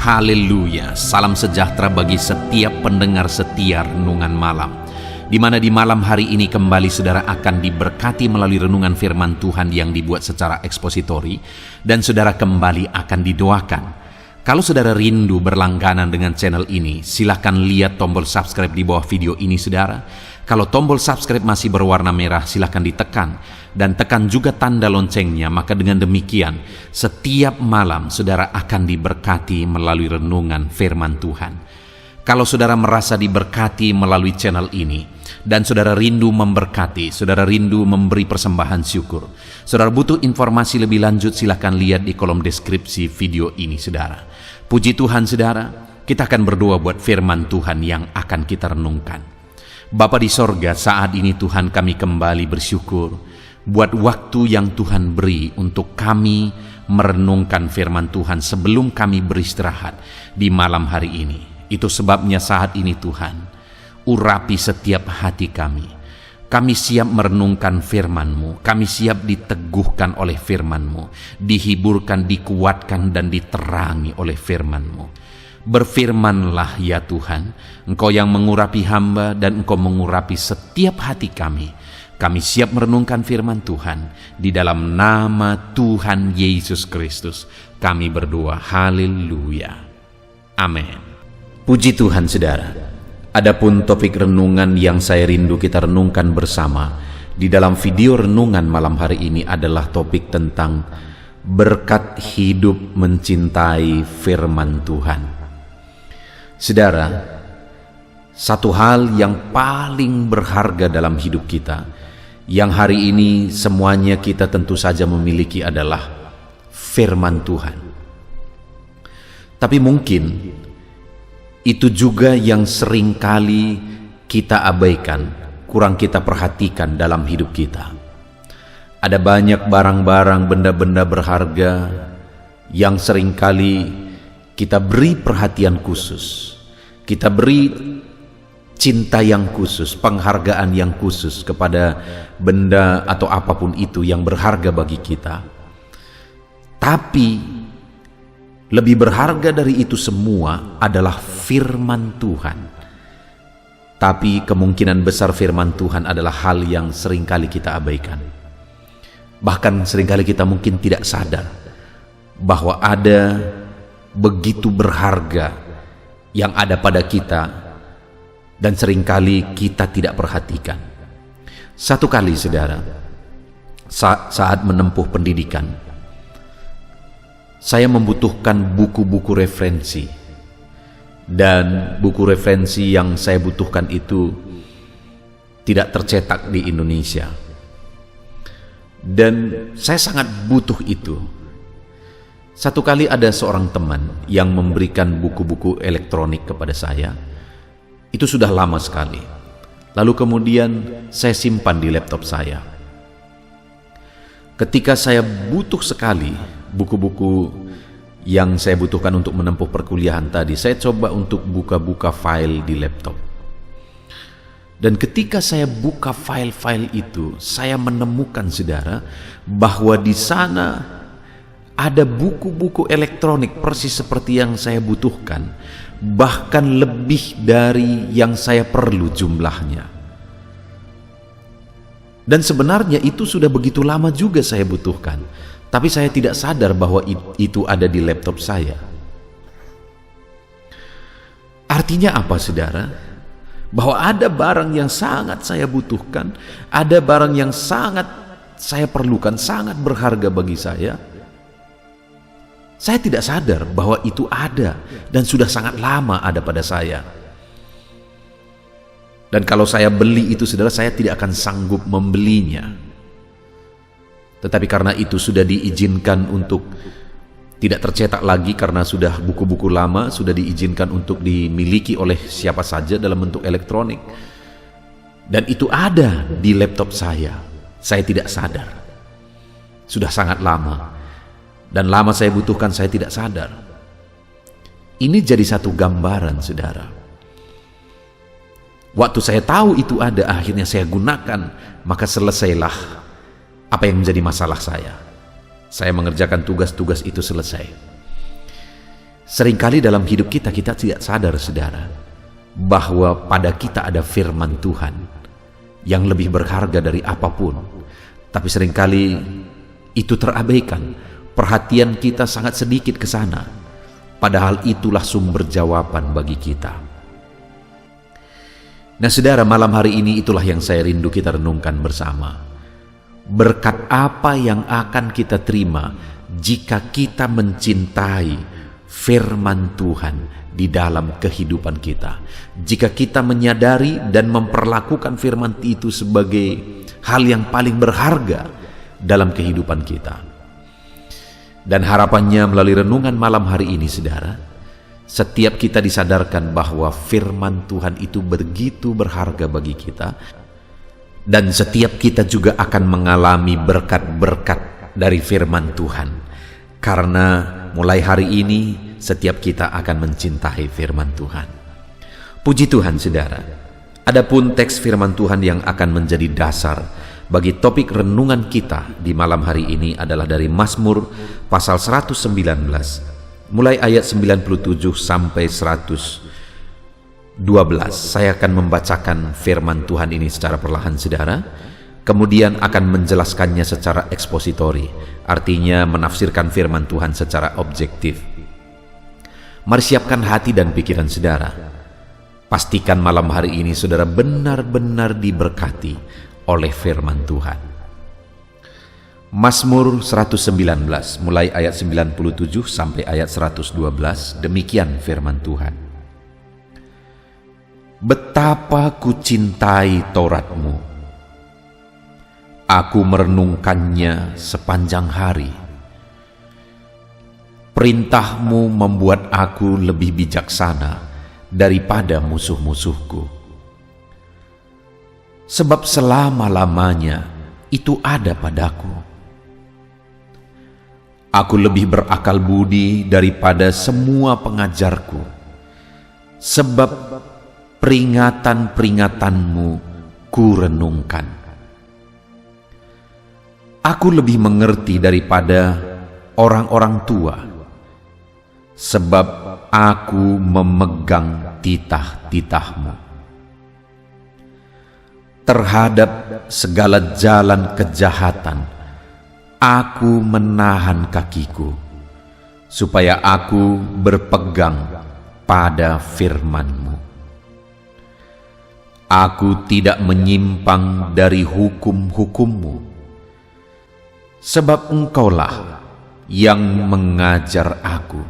Haleluya, salam sejahtera bagi setiap pendengar setia Renungan Malam, di mana di malam hari ini kembali saudara akan diberkati melalui renungan firman Tuhan yang dibuat secara ekspositori, dan saudara kembali akan didoakan. Kalau saudara rindu berlangganan dengan channel ini, silahkan lihat tombol subscribe di bawah video ini saudara. Kalau tombol subscribe masih berwarna merah, silahkan ditekan. Dan tekan juga tanda loncengnya, maka dengan demikian setiap malam saudara akan diberkati melalui renungan firman Tuhan. Kalau saudara merasa diberkati melalui channel ini, dan saudara rindu memberkati, saudara rindu memberi persembahan syukur, saudara butuh informasi lebih lanjut, silahkan lihat di kolom deskripsi video ini saudara. Puji Tuhan saudara, kita akan berdoa buat firman Tuhan yang akan kita renungkan. Bapa di sorga, saat ini Tuhan kami kembali bersyukur buat waktu yang Tuhan beri untuk kami merenungkan firman Tuhan sebelum kami beristirahat di malam hari ini. Itu sebabnya saat ini Tuhan, urapi setiap hati kami. Kami siap merenungkan firman-Mu, kami siap diteguhkan oleh firman-Mu, dihiburkan, dikuatkan, dan diterangi oleh firman-Mu. Berfirmanlah ya Tuhan, Engkau yang mengurapi hamba dan Engkau mengurapi setiap hati kami. Kami siap merenungkan firman Tuhan. Di dalam nama Tuhan Yesus Kristus kami berdoa, haleluya, amin. Puji Tuhan saudara. Adapun topik renungan yang saya rindu kita renungkan bersama di dalam video renungan malam hari ini adalah topik tentang berkat hidup mencintai firman Tuhan. Saudara, satu hal yang paling berharga dalam hidup kita, yang hari ini semuanya kita tentu saja memiliki adalah firman Tuhan. Tapi mungkin itu juga yang seringkali kita abaikan, kurang kita perhatikan dalam hidup kita. Ada banyak barang-barang, benda-benda berharga yang seringkali kita beri perhatian khusus, kita beri cinta yang khusus, penghargaan yang khusus kepada benda atau apapun itu yang berharga bagi kita. Tapi lebih berharga dari itu semua adalah firman Tuhan. Tapi kemungkinan besar firman Tuhan adalah hal yang seringkali kita abaikan. Bahkan seringkali kita mungkin tidak sadar bahwa ada begitu berharga yang ada pada kita dan seringkali kita tidak perhatikan. Satu kali saudara, saat menempuh pendidikan, saya membutuhkan buku-buku referensi, dan buku referensi yang saya butuhkan itu tidak tercetak di Indonesia, dan saya sangat butuh itu. Satu kali ada seorang teman yang memberikan buku-buku elektronik kepada saya. Itu sudah lama sekali. Lalu kemudian saya simpan di laptop saya. Ketika saya butuh sekali buku-buku yang saya butuhkan untuk menempuh perkuliahan tadi, saya coba untuk buka-buka file di laptop. Dan ketika saya buka file-file itu, saya menemukan saudara bahwa di sana ada buku-buku elektronik persis seperti yang saya butuhkan, bahkan lebih dari yang saya perlu jumlahnya. Dan sebenarnya itu sudah begitu lama juga saya butuhkan, tapi saya tidak sadar bahwa itu ada di laptop saya. Artinya apa saudara? Bahwa ada barang yang sangat saya butuhkan, ada barang yang sangat saya perlukan, sangat berharga bagi saya. Saya tidak sadar bahwa itu ada dan sudah sangat lama ada pada saya. Dan kalau saya beli itu saudara, saya tidak akan sanggup membelinya. Tetapi karena itu sudah diizinkan untuk tidak tercetak lagi karena sudah buku-buku lama, sudah diizinkan untuk dimiliki oleh siapa saja dalam bentuk elektronik. Dan itu ada di laptop saya tidak sadar. Sudah sangat lama. Dan lama saya butuhkan, saya tidak sadar. Ini jadi satu gambaran saudara. Waktu saya tahu itu ada, akhirnya saya gunakan, maka selesailah apa yang menjadi masalah saya. Saya mengerjakan tugas-tugas itu selesai. Seringkali dalam hidup kita tidak sadar, saudara, bahwa pada kita ada firman Tuhan yang lebih berharga dari apapun. Tapi seringkali itu terabaikan. Perhatian kita sangat sedikit ke sana. Padahal itulah sumber jawaban bagi kita. Nah, saudara, malam hari ini itulah yang saya rindu kita renungkan bersama. Berkat apa yang akan kita terima jika kita mencintai firman Tuhan di dalam kehidupan kita? Jika kita menyadari dan memperlakukan firman itu sebagai hal yang paling berharga dalam kehidupan kita. Dan harapannya melalui renungan malam hari ini, saudara, setiap kita disadarkan bahwa firman Tuhan itu begitu berharga bagi kita, dan setiap kita juga akan mengalami berkat-berkat dari firman Tuhan. Karena mulai hari ini setiap kita akan mencintai firman Tuhan. Puji Tuhan, saudara. Adapun teks firman Tuhan yang akan menjadi dasar bagi topik renungan kita di malam hari ini adalah dari Mazmur pasal 119, mulai ayat 97 sampai 112. Saya akan membacakan firman Tuhan ini secara perlahan, saudara, kemudian akan menjelaskannya secara ekspositori, artinya menafsirkan firman Tuhan secara objektif. Mari siapkan hati dan pikiran saudara. Pastikan malam hari ini saudara benar-benar diberkati oleh firman Tuhan. Mazmur 119 mulai ayat 97 sampai ayat 112, demikian firman Tuhan. Betapa ku cintai Taurat-Mu. Aku merenungkannya sepanjang hari. Perintah-Mu membuat aku lebih bijaksana daripada musuh-musuhku. Sebab selama-lamanya itu ada padaku. Aku lebih berakal budi daripada semua pengajarku. Sebab peringatan-peringatanmu ku renungkan. Aku lebih mengerti daripada orang-orang tua, sebab aku memegang titah-titahmu. Terhadap segala jalan kejahatan, aku menahan kakiku, supaya aku berpegang pada firman-Mu. Aku tidak menyimpang dari hukum-hukum-Mu, sebab Engkaulah yang mengajar aku.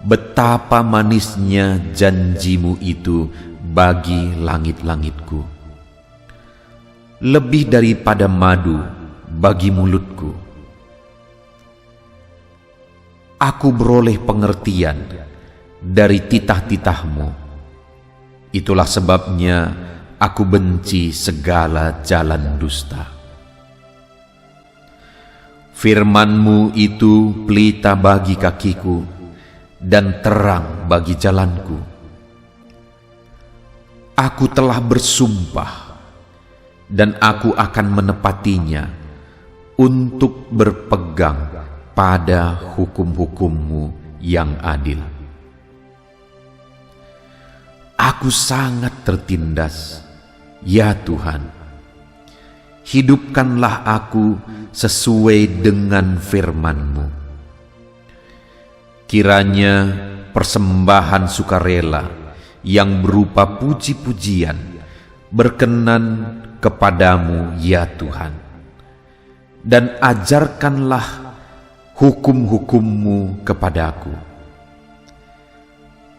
Betapa manisnya janji-Mu itu bagi langit-langitku, lebih daripada madu bagi mulutku. Aku beroleh pengertian dari titah-titah-Mu. Itulah sebabnya aku benci segala jalan dusta. Firman-Mu itu pelita bagi kakiku dan terang bagi jalanku. Aku telah bersumpah dan aku akan menepatinya untuk berpegang pada hukum-hukum-Mu yang adil. Aku sangat tertindas, ya Tuhan. Hidupkanlah aku sesuai dengan firman-Mu. Kiranya persembahan sukarela yang berupa puji-pujian berkenan kepadamu, ya Tuhan. Dan ajarkanlah hukum-hukum-Mu kepadaku.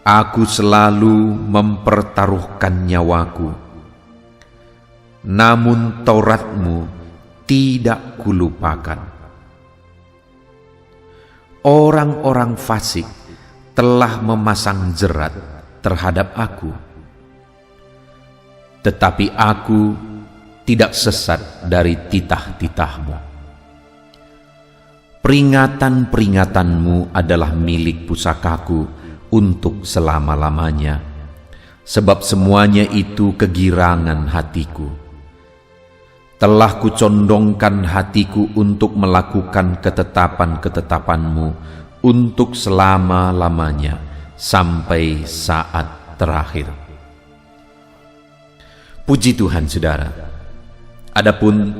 Aku selalu mempertaruhkan nyawaku, namun Taurat-Mu tidak kulupakan. Orang-orang fasik telah memasang jerat terhadap aku, tetapi aku tidak sesat dari titah-titah-Mu. Peringatan-peringatan-Mu adalah milik pusakaku untuk selama-lamanya, sebab semuanya itu kegirangan hatiku. Telah kucondongkan hatiku untuk melakukan ketetapan-ketetapanmu untuk selama-lamanya sampai saat terakhir. Puji Tuhan, saudara. Adapun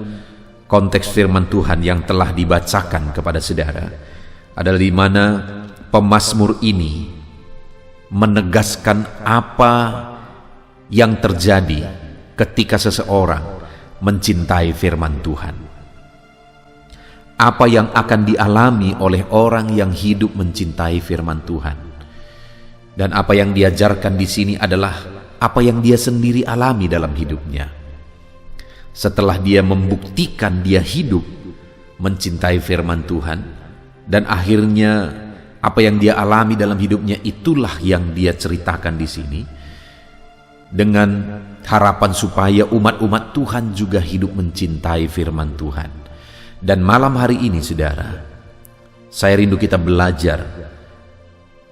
konteks firman Tuhan yang telah dibacakan kepada saudara adalah di mana pemazmur ini menegaskan apa yang terjadi ketika seseorang mencintai firman Tuhan. Apa yang akan dialami oleh orang yang hidup mencintai firman Tuhan. Dan apa yang diajarkan di sini adalah apa yang dia sendiri alami dalam hidupnya. Setelah dia membuktikan dia hidup mencintai firman Tuhan, dan akhirnya apa yang dia alami dalam hidupnya itulah yang dia ceritakan di sini, dengan harapan supaya umat-umat Tuhan juga hidup mencintai firman Tuhan. Dan malam hari ini, saudara, saya rindu kita belajar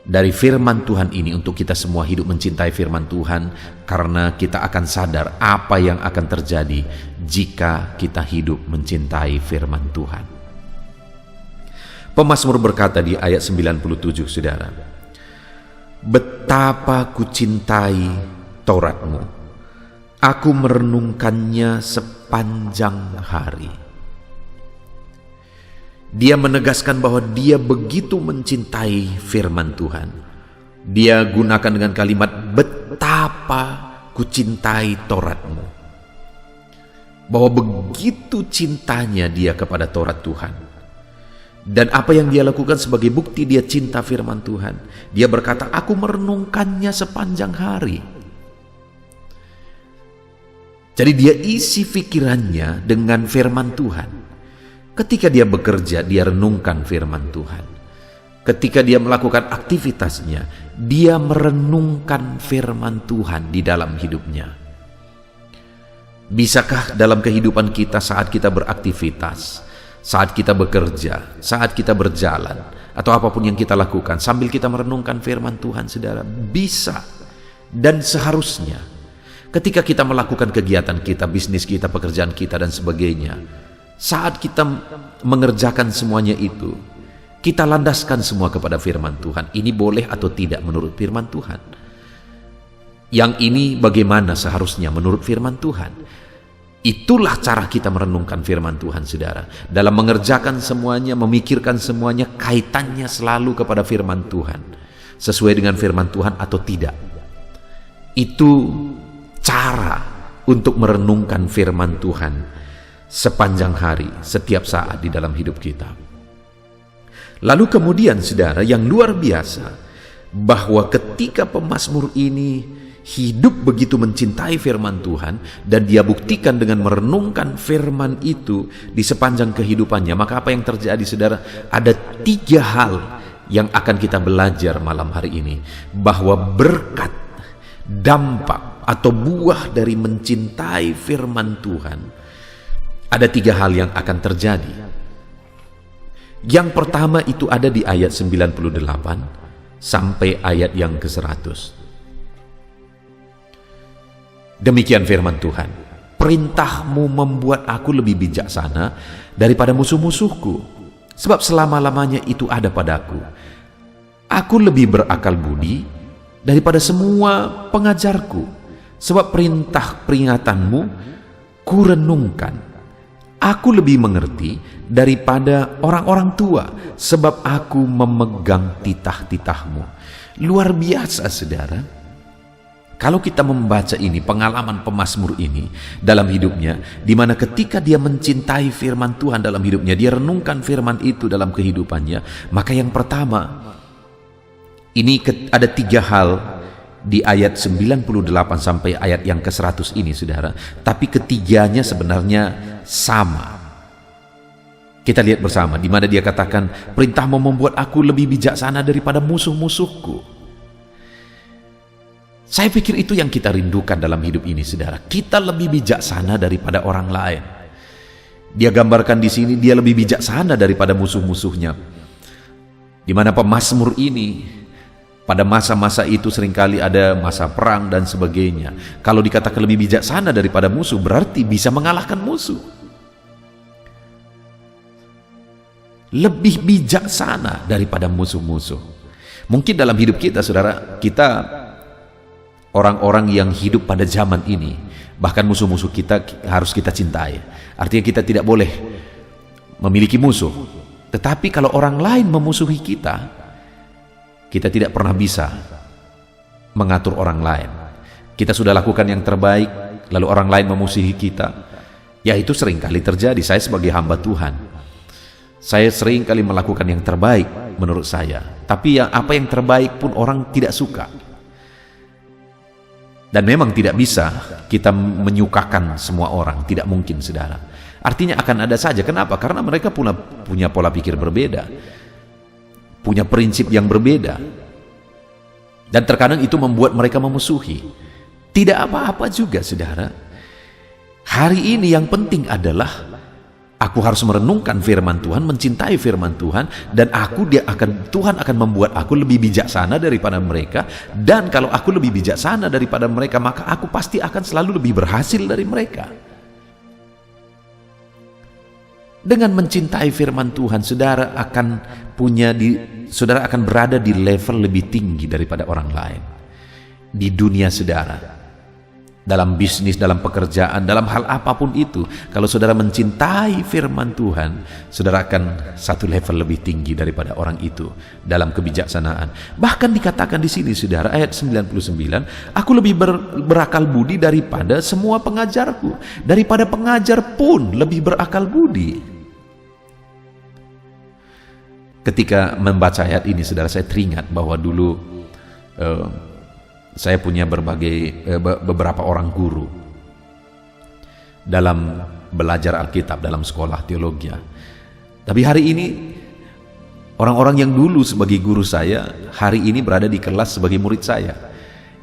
dari firman Tuhan ini untuk kita semua hidup mencintai firman Tuhan, karena kita akan sadar apa yang akan terjadi jika kita hidup mencintai firman Tuhan. Pemazmur berkata di ayat 97, saudara, betapa ku cintai Tauratmu, aku merenungkannya sepanjang hari. Dia menegaskan bahwa dia begitu mencintai firman Tuhan. Dia gunakan dengan kalimat betapa ku cintai Tauratmu, bahwa begitu cintanya dia kepada Taurat Tuhan. Dan apa yang dia lakukan sebagai bukti dia cinta firman Tuhan, dia berkata, aku merenungkannya sepanjang hari. Jadi dia isi pikirannya dengan firman Tuhan. Ketika dia bekerja, dia renungkan firman Tuhan. Ketika dia melakukan aktivitasnya, dia merenungkan firman Tuhan di dalam hidupnya. Bisakah dalam kehidupan kita saat kita beraktivitas, saat kita bekerja, saat kita berjalan, atau apapun yang kita lakukan, sambil kita merenungkan firman Tuhan, saudara? Bisa dan seharusnya. Ketika kita melakukan kegiatan kita, bisnis kita, pekerjaan kita, dan sebagainya, saat kita mengerjakan semuanya itu, kita landaskan semua kepada firman Tuhan. Ini boleh atau tidak menurut firman Tuhan? Yang ini bagaimana seharusnya menurut firman Tuhan? Itulah cara kita merenungkan firman Tuhan, saudara. Dalam mengerjakan semuanya, memikirkan semuanya, kaitannya selalu kepada firman Tuhan. Sesuai dengan firman Tuhan atau tidak. Itu cara untuk merenungkan firman Tuhan sepanjang hari, setiap saat di dalam hidup kita. Lalu kemudian, saudara, yang luar biasa, bahwa ketika pemazmur ini hidup begitu mencintai firman Tuhan, dan dia buktikan dengan merenungkan firman itu di sepanjang kehidupannya, maka apa yang terjadi, saudara? Ada 3 hal yang akan kita belajar malam hari ini, bahwa berkat, dampak, atau buah dari mencintai firman Tuhan, ada 3 hal yang akan terjadi. Yang pertama itu ada di ayat 98 sampai ayat yang ke-100. Demikian firman Tuhan, perintahmu membuat aku lebih bijaksana daripada musuh-musuhku, sebab selama-lamanya itu ada padaku. Aku lebih berakal budi daripada semua pengajarku, sebab perintah peringatanmu kurenungkan. Aku lebih mengerti daripada orang-orang tua, sebab aku memegang titah-titahmu. Luar biasa, saudara. Kalau kita membaca ini, pengalaman pemazmur ini dalam hidupnya, di mana ketika dia mencintai firman Tuhan dalam hidupnya, dia renungkan firman itu dalam kehidupannya, maka yang pertama, ini ada 3 hal di ayat 98 sampai ayat yang ke-100 ini, saudara. Tapi ketiganya sebenarnya sama. Kita lihat bersama, di mana dia katakan, perintahmu membuat aku lebih bijaksana daripada musuh-musuhku. Saya pikir itu yang kita rindukan dalam hidup ini, saudara. Kita lebih bijaksana daripada orang lain. Dia gambarkan di sini, dia lebih bijaksana daripada musuh-musuhnya. Di mana pemazmur ini, pada masa-masa itu seringkali ada masa perang dan sebagainya. Kalau dikatakan lebih bijaksana daripada musuh, berarti bisa mengalahkan musuh. lebih bijaksana daripada musuh-musuh. Mungkin dalam hidup kita, saudara, kita orang-orang yang hidup pada zaman ini, bahkan musuh-musuh kita harus kita cintai. Artinya kita tidak boleh memiliki musuh. Tetapi kalau orang lain memusuhi kita, kita tidak pernah bisa mengatur orang lain. Kita sudah lakukan yang terbaik, lalu orang lain memusuhi kita. Ya, itu sering kali terjadi. Saya sebagai hamba Tuhan, saya sering kali melakukan yang terbaik menurut saya. Tapi apa yang terbaik pun orang tidak suka. Dan memang tidak bisa kita menyukakan semua orang. Tidak mungkin, saudara. Artinya akan ada saja. Kenapa? Karena mereka punya pola pikir berbeda, punya prinsip yang berbeda. Dan terkadang itu membuat mereka memusuhi. Tidak apa-apa juga, saudara. Hari ini yang penting adalah aku harus merenungkan firman Tuhan, mencintai firman Tuhan, dan Tuhan akan membuat aku lebih bijaksana daripada mereka. Dan kalau aku lebih bijaksana daripada mereka, maka aku pasti akan selalu lebih berhasil dari mereka. Dengan mencintai firman Tuhan, saudara akan berada di level lebih tinggi daripada orang lain di dunia, saudara. Dalam bisnis, dalam pekerjaan, dalam hal apapun itu, kalau saudara mencintai firman Tuhan, saudara akan satu level lebih tinggi daripada orang itu dalam kebijaksanaan. Bahkan dikatakan di sini, saudara, ayat 99, aku lebih berakal budi daripada semua pengajarku. Daripada pengajar pun lebih berakal budi. Ketika membaca ayat ini, saudara, saya teringat bahwa dulu saya punya beberapa orang guru dalam belajar Alkitab, dalam sekolah teologi. Tapi hari ini orang-orang yang dulu sebagai guru saya, hari ini berada di kelas sebagai murid saya.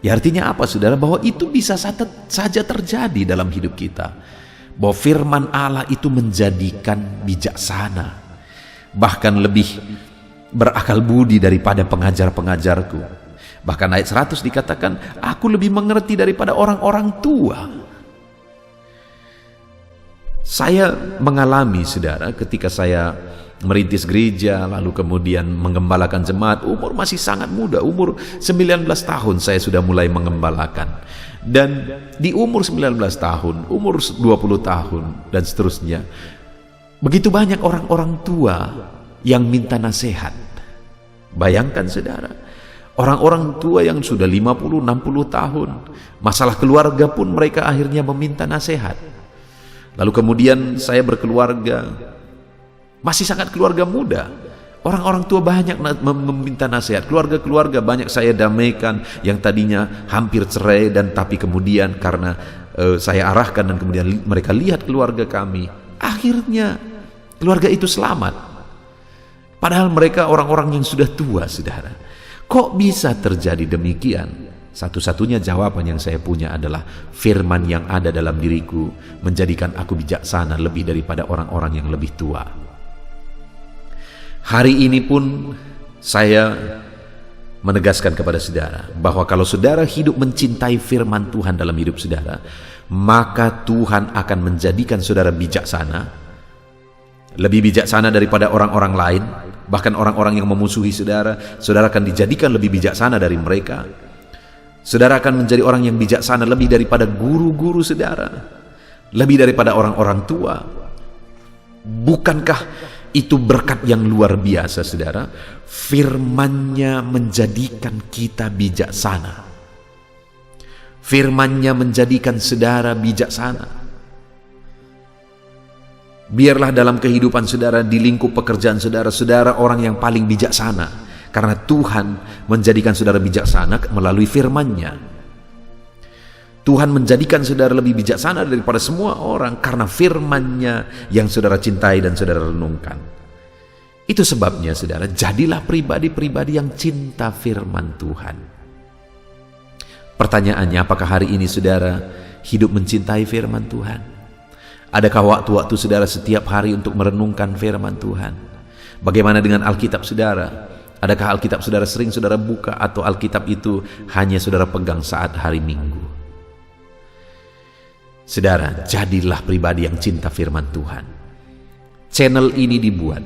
Ya, artinya apa, saudara? Bahwa itu bisa saja terjadi dalam hidup kita. Bahwa firman Allah itu menjadikan bijaksana, bahkan lebih berakal budi daripada pengajar-pengajarku. Bahkan ayat 100 dikatakan, aku lebih mengerti daripada orang-orang tua. Saya mengalami, saudara, ketika saya merintis gereja, lalu kemudian menggembalakan jemaat, umur masih sangat muda, umur 19 tahun saya sudah mulai menggembalakan. Dan di umur 19 tahun, umur 20 tahun, dan seterusnya, begitu banyak orang-orang tua yang minta nasihat. Bayangkan, saudara, orang-orang tua yang sudah 50-60 tahun, masalah keluarga pun mereka akhirnya meminta nasihat. Lalu kemudian saya berkeluarga, masih sangat keluarga muda. Orang-orang tua banyak meminta nasihat. Keluarga-keluarga banyak saya damaikan yang tadinya hampir cerai, dan tapi kemudian karena saya arahkan dan kemudian mereka lihat keluarga kami, akhirnya keluarga itu selamat. Padahal mereka orang-orang yang sudah tua, saudara. Kok bisa terjadi demikian? Satu-satunya jawaban yang saya punya adalah firman yang ada dalam diriku menjadikan aku bijaksana lebih daripada orang-orang yang lebih tua. Hari ini pun saya menegaskan kepada saudara bahwa kalau saudara hidup mencintai firman Tuhan dalam hidup saudara, maka Tuhan akan menjadikan saudara bijaksana, lebih bijaksana daripada orang-orang lain. Bahkan orang-orang yang memusuhi saudara, saudara akan dijadikan lebih bijaksana dari mereka. Saudara akan menjadi orang yang bijaksana lebih daripada guru-guru saudara, lebih daripada orang-orang tua. Bukankah itu berkat yang luar biasa, saudara? Firman-Nya menjadikan kita bijaksana. Firman-Nya menjadikan saudara bijaksana. Biarlah dalam kehidupan saudara, di lingkup pekerjaan saudara, saudara orang yang paling bijaksana. Karena Tuhan menjadikan saudara bijaksana melalui firman-Nya. Tuhan menjadikan saudara lebih bijaksana daripada semua orang karena firman-Nya yang saudara cintai dan saudara renungkan. Itu sebabnya, saudara, jadilah pribadi-pribadi yang cinta firman Tuhan. Pertanyaannya, apakah hari ini saudara hidup mencintai firman Tuhan? Adakah waktu-waktu saudara setiap hari untuk merenungkan firman Tuhan? Bagaimana dengan Alkitab saudara? Adakah Alkitab saudara sering saudara buka, atau Alkitab itu hanya saudara pegang saat hari Minggu? Saudara, jadilah pribadi yang cinta firman Tuhan. Channel ini dibuat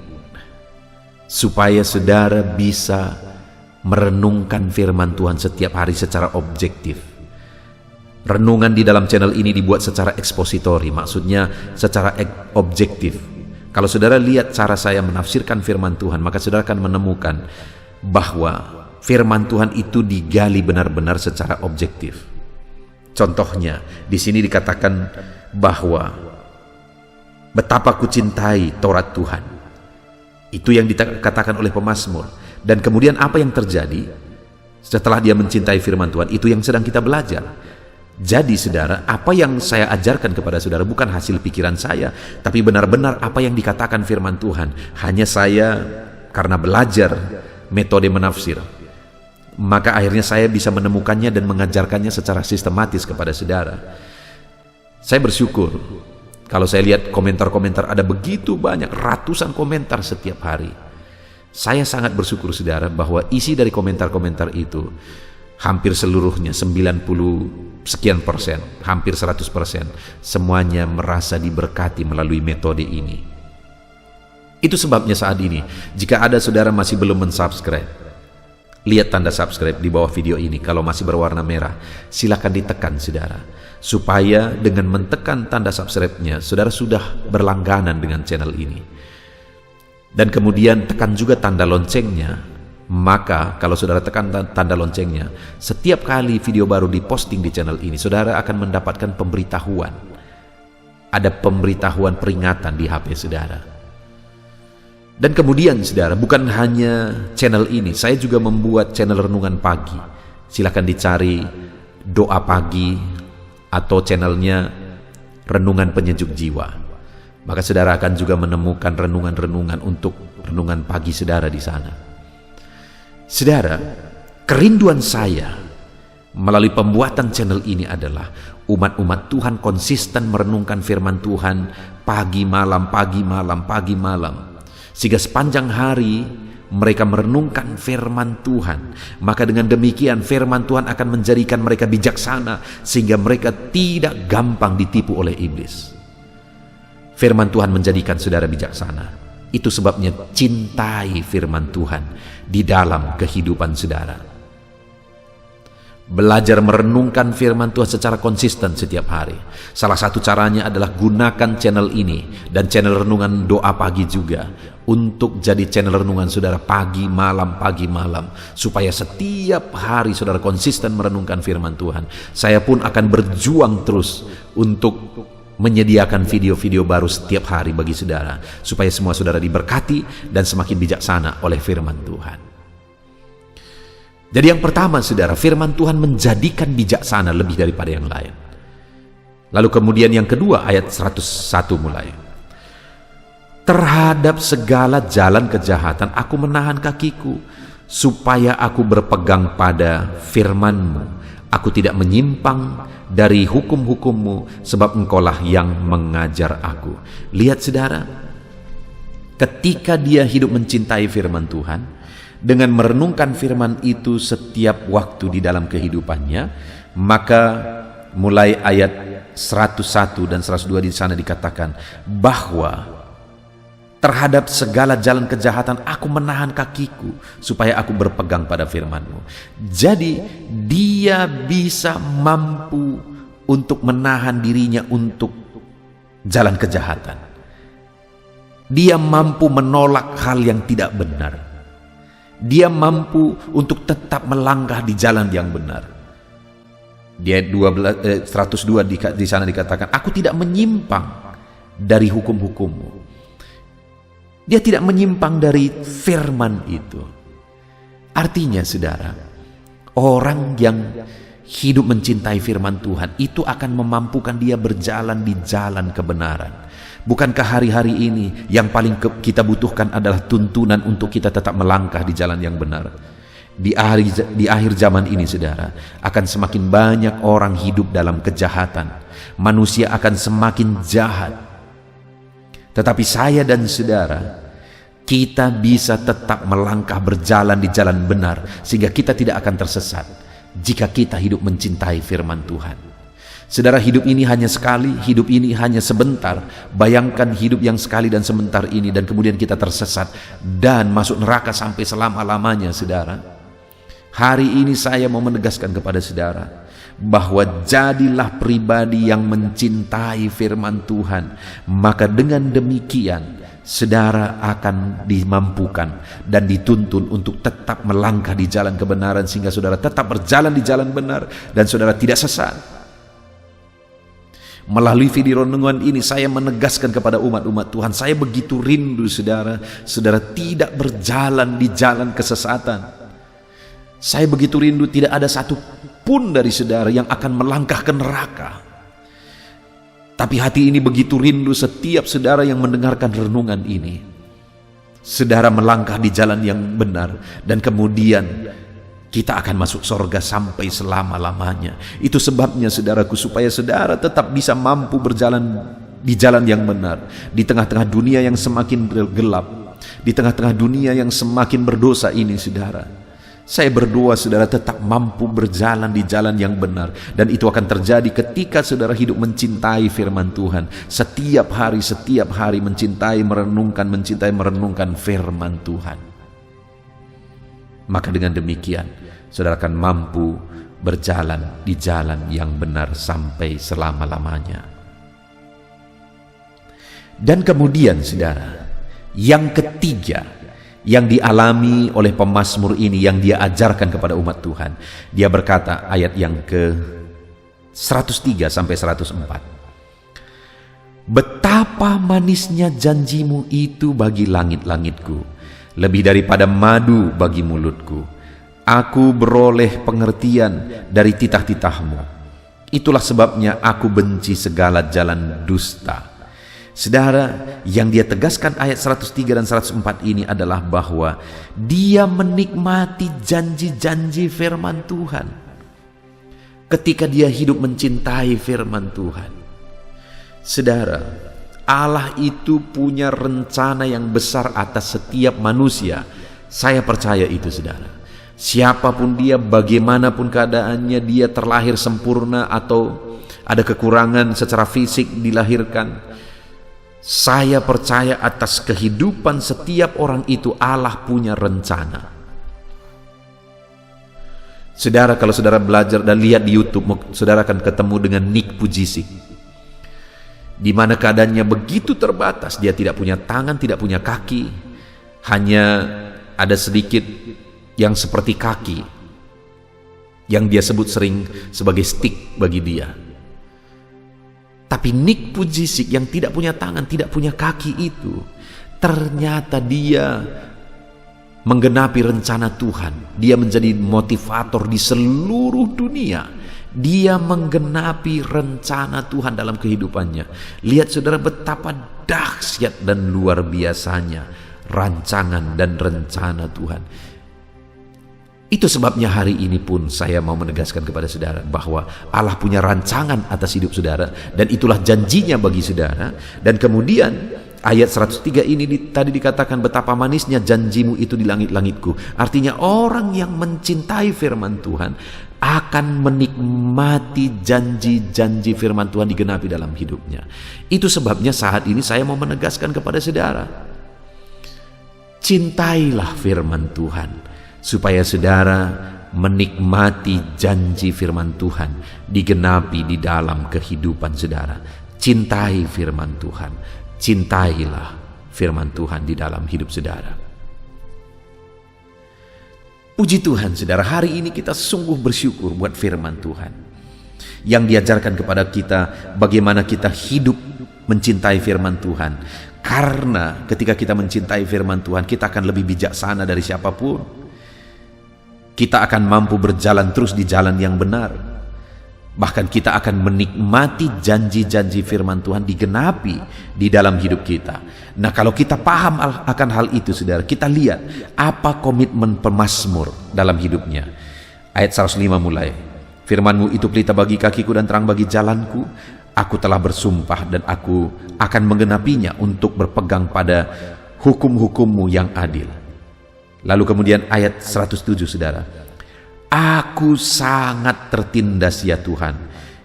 supaya saudara bisa merenungkan firman Tuhan setiap hari secara objektif. Renungan di dalam channel ini dibuat secara ekspositori, maksudnya secara objektif. Kalau saudara lihat cara saya menafsirkan firman Tuhan, maka saudara akan menemukan bahwa firman Tuhan itu digali benar-benar secara objektif. Contohnya, di sini dikatakan bahwa betapa kucintai Taurat Tuhan. Itu yang dikatakan oleh pemazmur. Dan kemudian apa yang terjadi setelah dia mencintai firman Tuhan? Itu yang sedang kita belajar. Jadi saudara, apa yang saya ajarkan kepada saudara bukan hasil pikiran saya, tapi benar-benar apa yang dikatakan firman Tuhan. Hanya saya karena belajar metode menafsir, maka akhirnya saya bisa menemukannya dan mengajarkannya secara sistematis kepada saudara. Saya bersyukur kalau saya lihat komentar-komentar, ada begitu banyak, ratusan komentar setiap hari. Saya sangat bersyukur saudara bahwa isi dari komentar-komentar itu hampir seluruhnya 90 sekian persen, hampir 100%, semuanya merasa diberkati melalui metode ini. Itu sebabnya saat ini, jika ada saudara masih belum mensubscribe, lihat tanda subscribe di bawah video ini. Kalau masih berwarna merah, silakan ditekan saudara, supaya dengan mentekan tanda subscribe-nya, saudara sudah berlangganan dengan channel ini. Dan kemudian tekan juga tanda loncengnya. Maka kalau saudara tekan tanda loncengnya, setiap kali video baru diposting di channel ini, saudara akan mendapatkan pemberitahuan. Ada pemberitahuan peringatan di HP saudara. Dan kemudian saudara, bukan hanya channel ini, saya juga membuat channel renungan pagi. Silakan dicari doa pagi atau channelnya renungan penyejuk jiwa. Maka saudara akan juga menemukan renungan-renungan untuk renungan pagi saudara di sana. Saudara, kerinduan saya melalui pembuatan channel ini adalah umat-umat Tuhan konsisten merenungkan firman Tuhan pagi malam, pagi malam, pagi malam. Sehingga sepanjang hari mereka merenungkan firman Tuhan. Maka dengan demikian firman Tuhan akan menjadikan mereka bijaksana, sehingga mereka tidak gampang ditipu oleh iblis. Firman Tuhan menjadikan saudara bijaksana. Itu sebabnya cintai firman Tuhan di dalam kehidupan saudara. Belajar merenungkan firman Tuhan secara konsisten setiap hari. Salah satu caranya adalah gunakan channel ini dan channel renungan doa pagi juga untuk jadi channel renungan saudara pagi malam, supaya setiap hari saudara konsisten merenungkan firman Tuhan. Saya pun akan berjuang terus untuk menyediakan video-video baru setiap hari bagi saudara, supaya semua saudara diberkati dan semakin bijaksana oleh firman Tuhan. Jadi yang pertama saudara, firman Tuhan menjadikan bijaksana lebih daripada yang lain. Lalu kemudian yang kedua, ayat 101 mulai. Terhadap segala jalan kejahatan aku menahan kakiku, supaya aku berpegang pada firman-Mu. Aku tidak menyimpang dari hukum-hukum-Mu, sebab Engkaulah yang mengajar aku. Lihat saudara, ketika dia hidup mencintai firman Tuhan, dengan merenungkan firman itu setiap waktu di dalam kehidupannya, maka mulai ayat 101 dan 102 di sana dikatakan bahwa terhadap segala jalan kejahatan aku menahan kakiku, supaya aku berpegang pada firman-Mu. Jadi dia bisa mampu untuk menahan dirinya untuk jalan kejahatan. Dia mampu menolak hal yang tidak benar. Dia mampu untuk tetap melangkah di jalan yang benar. Di ayat 102 di sana dikatakan, aku tidak menyimpang dari hukum-hukum-Mu. Dia tidak menyimpang dari firman itu. Artinya saudara, orang yang hidup mencintai firman Tuhan itu akan memampukan dia berjalan di jalan kebenaran. Bukankah hari-hari ini yang paling kita butuhkan adalah tuntunan untuk kita tetap melangkah di jalan yang benar? Di akhir zaman ini saudara, akan semakin banyak orang hidup dalam kejahatan. Manusia akan semakin jahat. Tetapi saya dan saudara, kita bisa tetap melangkah berjalan di jalan benar, sehingga kita tidak akan tersesat jika kita hidup mencintai firman Tuhan. Saudara, hidup ini hanya sekali, hidup ini hanya sebentar. Bayangkan hidup yang sekali dan sebentar ini, dan kemudian kita tersesat dan masuk neraka sampai selama-lamanya, saudara. Hari ini saya mau menegaskan kepada saudara bahwa jadilah pribadi yang mencintai firman Tuhan. Maka dengan demikian saudara akan dimampukan dan dituntun untuk tetap melangkah di jalan kebenaran, sehingga saudara tetap berjalan di jalan benar dan saudara tidak sesat. Melalui video renungan ini saya menegaskan kepada umat-umat Tuhan, saya begitu rindu saudara tidak berjalan di jalan kesesatan. Saya begitu rindu tidak ada satu pun dari saudara yang akan melangkah ke neraka. Tapi hati ini begitu rindu setiap saudara yang mendengarkan renungan ini, saudara melangkah di jalan yang benar, dan kemudian kita akan masuk surga sampai selama-lamanya. Itu sebabnya saudaraku, supaya saudara tetap bisa mampu berjalan di jalan yang benar, di tengah-tengah dunia yang semakin gelap, di tengah-tengah dunia yang semakin berdosa ini, saudara. Saya berdoa saudara tetap mampu berjalan di jalan yang benar, dan itu akan terjadi ketika saudara hidup mencintai firman Tuhan. Setiap hari mencintai, merenungkan firman Tuhan. Maka dengan demikian saudara akan mampu berjalan di jalan yang benar sampai selama-lamanya. Dan kemudian saudara, yang ketiga yang dialami oleh pemazmur ini, yang dia ajarkan kepada umat Tuhan, dia berkata, ayat yang ke 103 sampai 104, betapa manisnya janjimu itu bagi langit-langitku, lebih daripada madu bagi mulutku. Aku beroleh pengertian dari titah-titahmu. Itulah sebabnya aku benci segala jalan dusta. Saudara, yang dia tegaskan ayat 103 dan 104 ini adalah bahwa dia menikmati janji-janji firman Tuhan ketika dia hidup mencintai firman Tuhan. Saudara, Allah itu punya rencana yang besar atas setiap manusia. Saya percaya itu, saudara. Siapapun dia, bagaimanapun keadaannya, dia terlahir sempurna atau ada kekurangan secara fisik dilahirkan, saya percaya atas kehidupan setiap orang itu Allah punya rencana. Saudara, kalau saudara belajar dan lihat di YouTube, saudara akan ketemu dengan Nick Pujisik, di mana keadaannya begitu terbatas. Dia tidak punya tangan, tidak punya kaki, hanya ada sedikit yang seperti kaki, yang dia sebut sering sebagai stick bagi dia. Tapi Nick Pujisik yang tidak punya tangan, tidak punya kaki itu, ternyata dia menggenapi rencana Tuhan. Dia menjadi motivator di seluruh dunia. Dia menggenapi rencana Tuhan dalam kehidupannya. Lihat saudara, betapa dahsyat dan luar biasanya rancangan dan rencana Tuhan. Itu sebabnya hari ini pun saya mau menegaskan kepada saudara bahwa Allah punya rancangan atas hidup saudara, dan itulah janjinya bagi saudara. Dan kemudian ayat 103 ini tadi dikatakan, betapa manisnya janjimu itu di langit-langitku. Artinya orang yang mencintai firman Tuhan akan menikmati janji-janji firman Tuhan digenapi dalam hidupnya. Itu sebabnya saat ini saya mau menegaskan kepada saudara, cintailah firman Tuhan, supaya saudara menikmati janji firman Tuhan digenapi di dalam kehidupan saudara. Cintai firman Tuhan, cintailah firman Tuhan di dalam hidup saudara. Puji Tuhan saudara, hari ini kita sungguh bersyukur buat firman Tuhan yang diajarkan kepada kita bagaimana kita hidup mencintai firman Tuhan. Karena ketika kita mencintai firman Tuhan, kita akan lebih bijaksana dari siapapun. Kita akan mampu berjalan terus di jalan yang benar. Bahkan kita akan menikmati janji-janji firman Tuhan digenapi di dalam hidup kita. Nah, kalau kita paham akan hal itu saudara, kita lihat apa komitmen pemazmur dalam hidupnya. Ayat 105 mulai, firman-Mu itu pelita bagi kakiku dan terang bagi jalanku. Aku telah bersumpah dan aku akan menggenapinya untuk berpegang pada hukum-hukum-Mu yang adil. Lalu kemudian ayat 107 saudara, aku sangat tertindas ya Tuhan,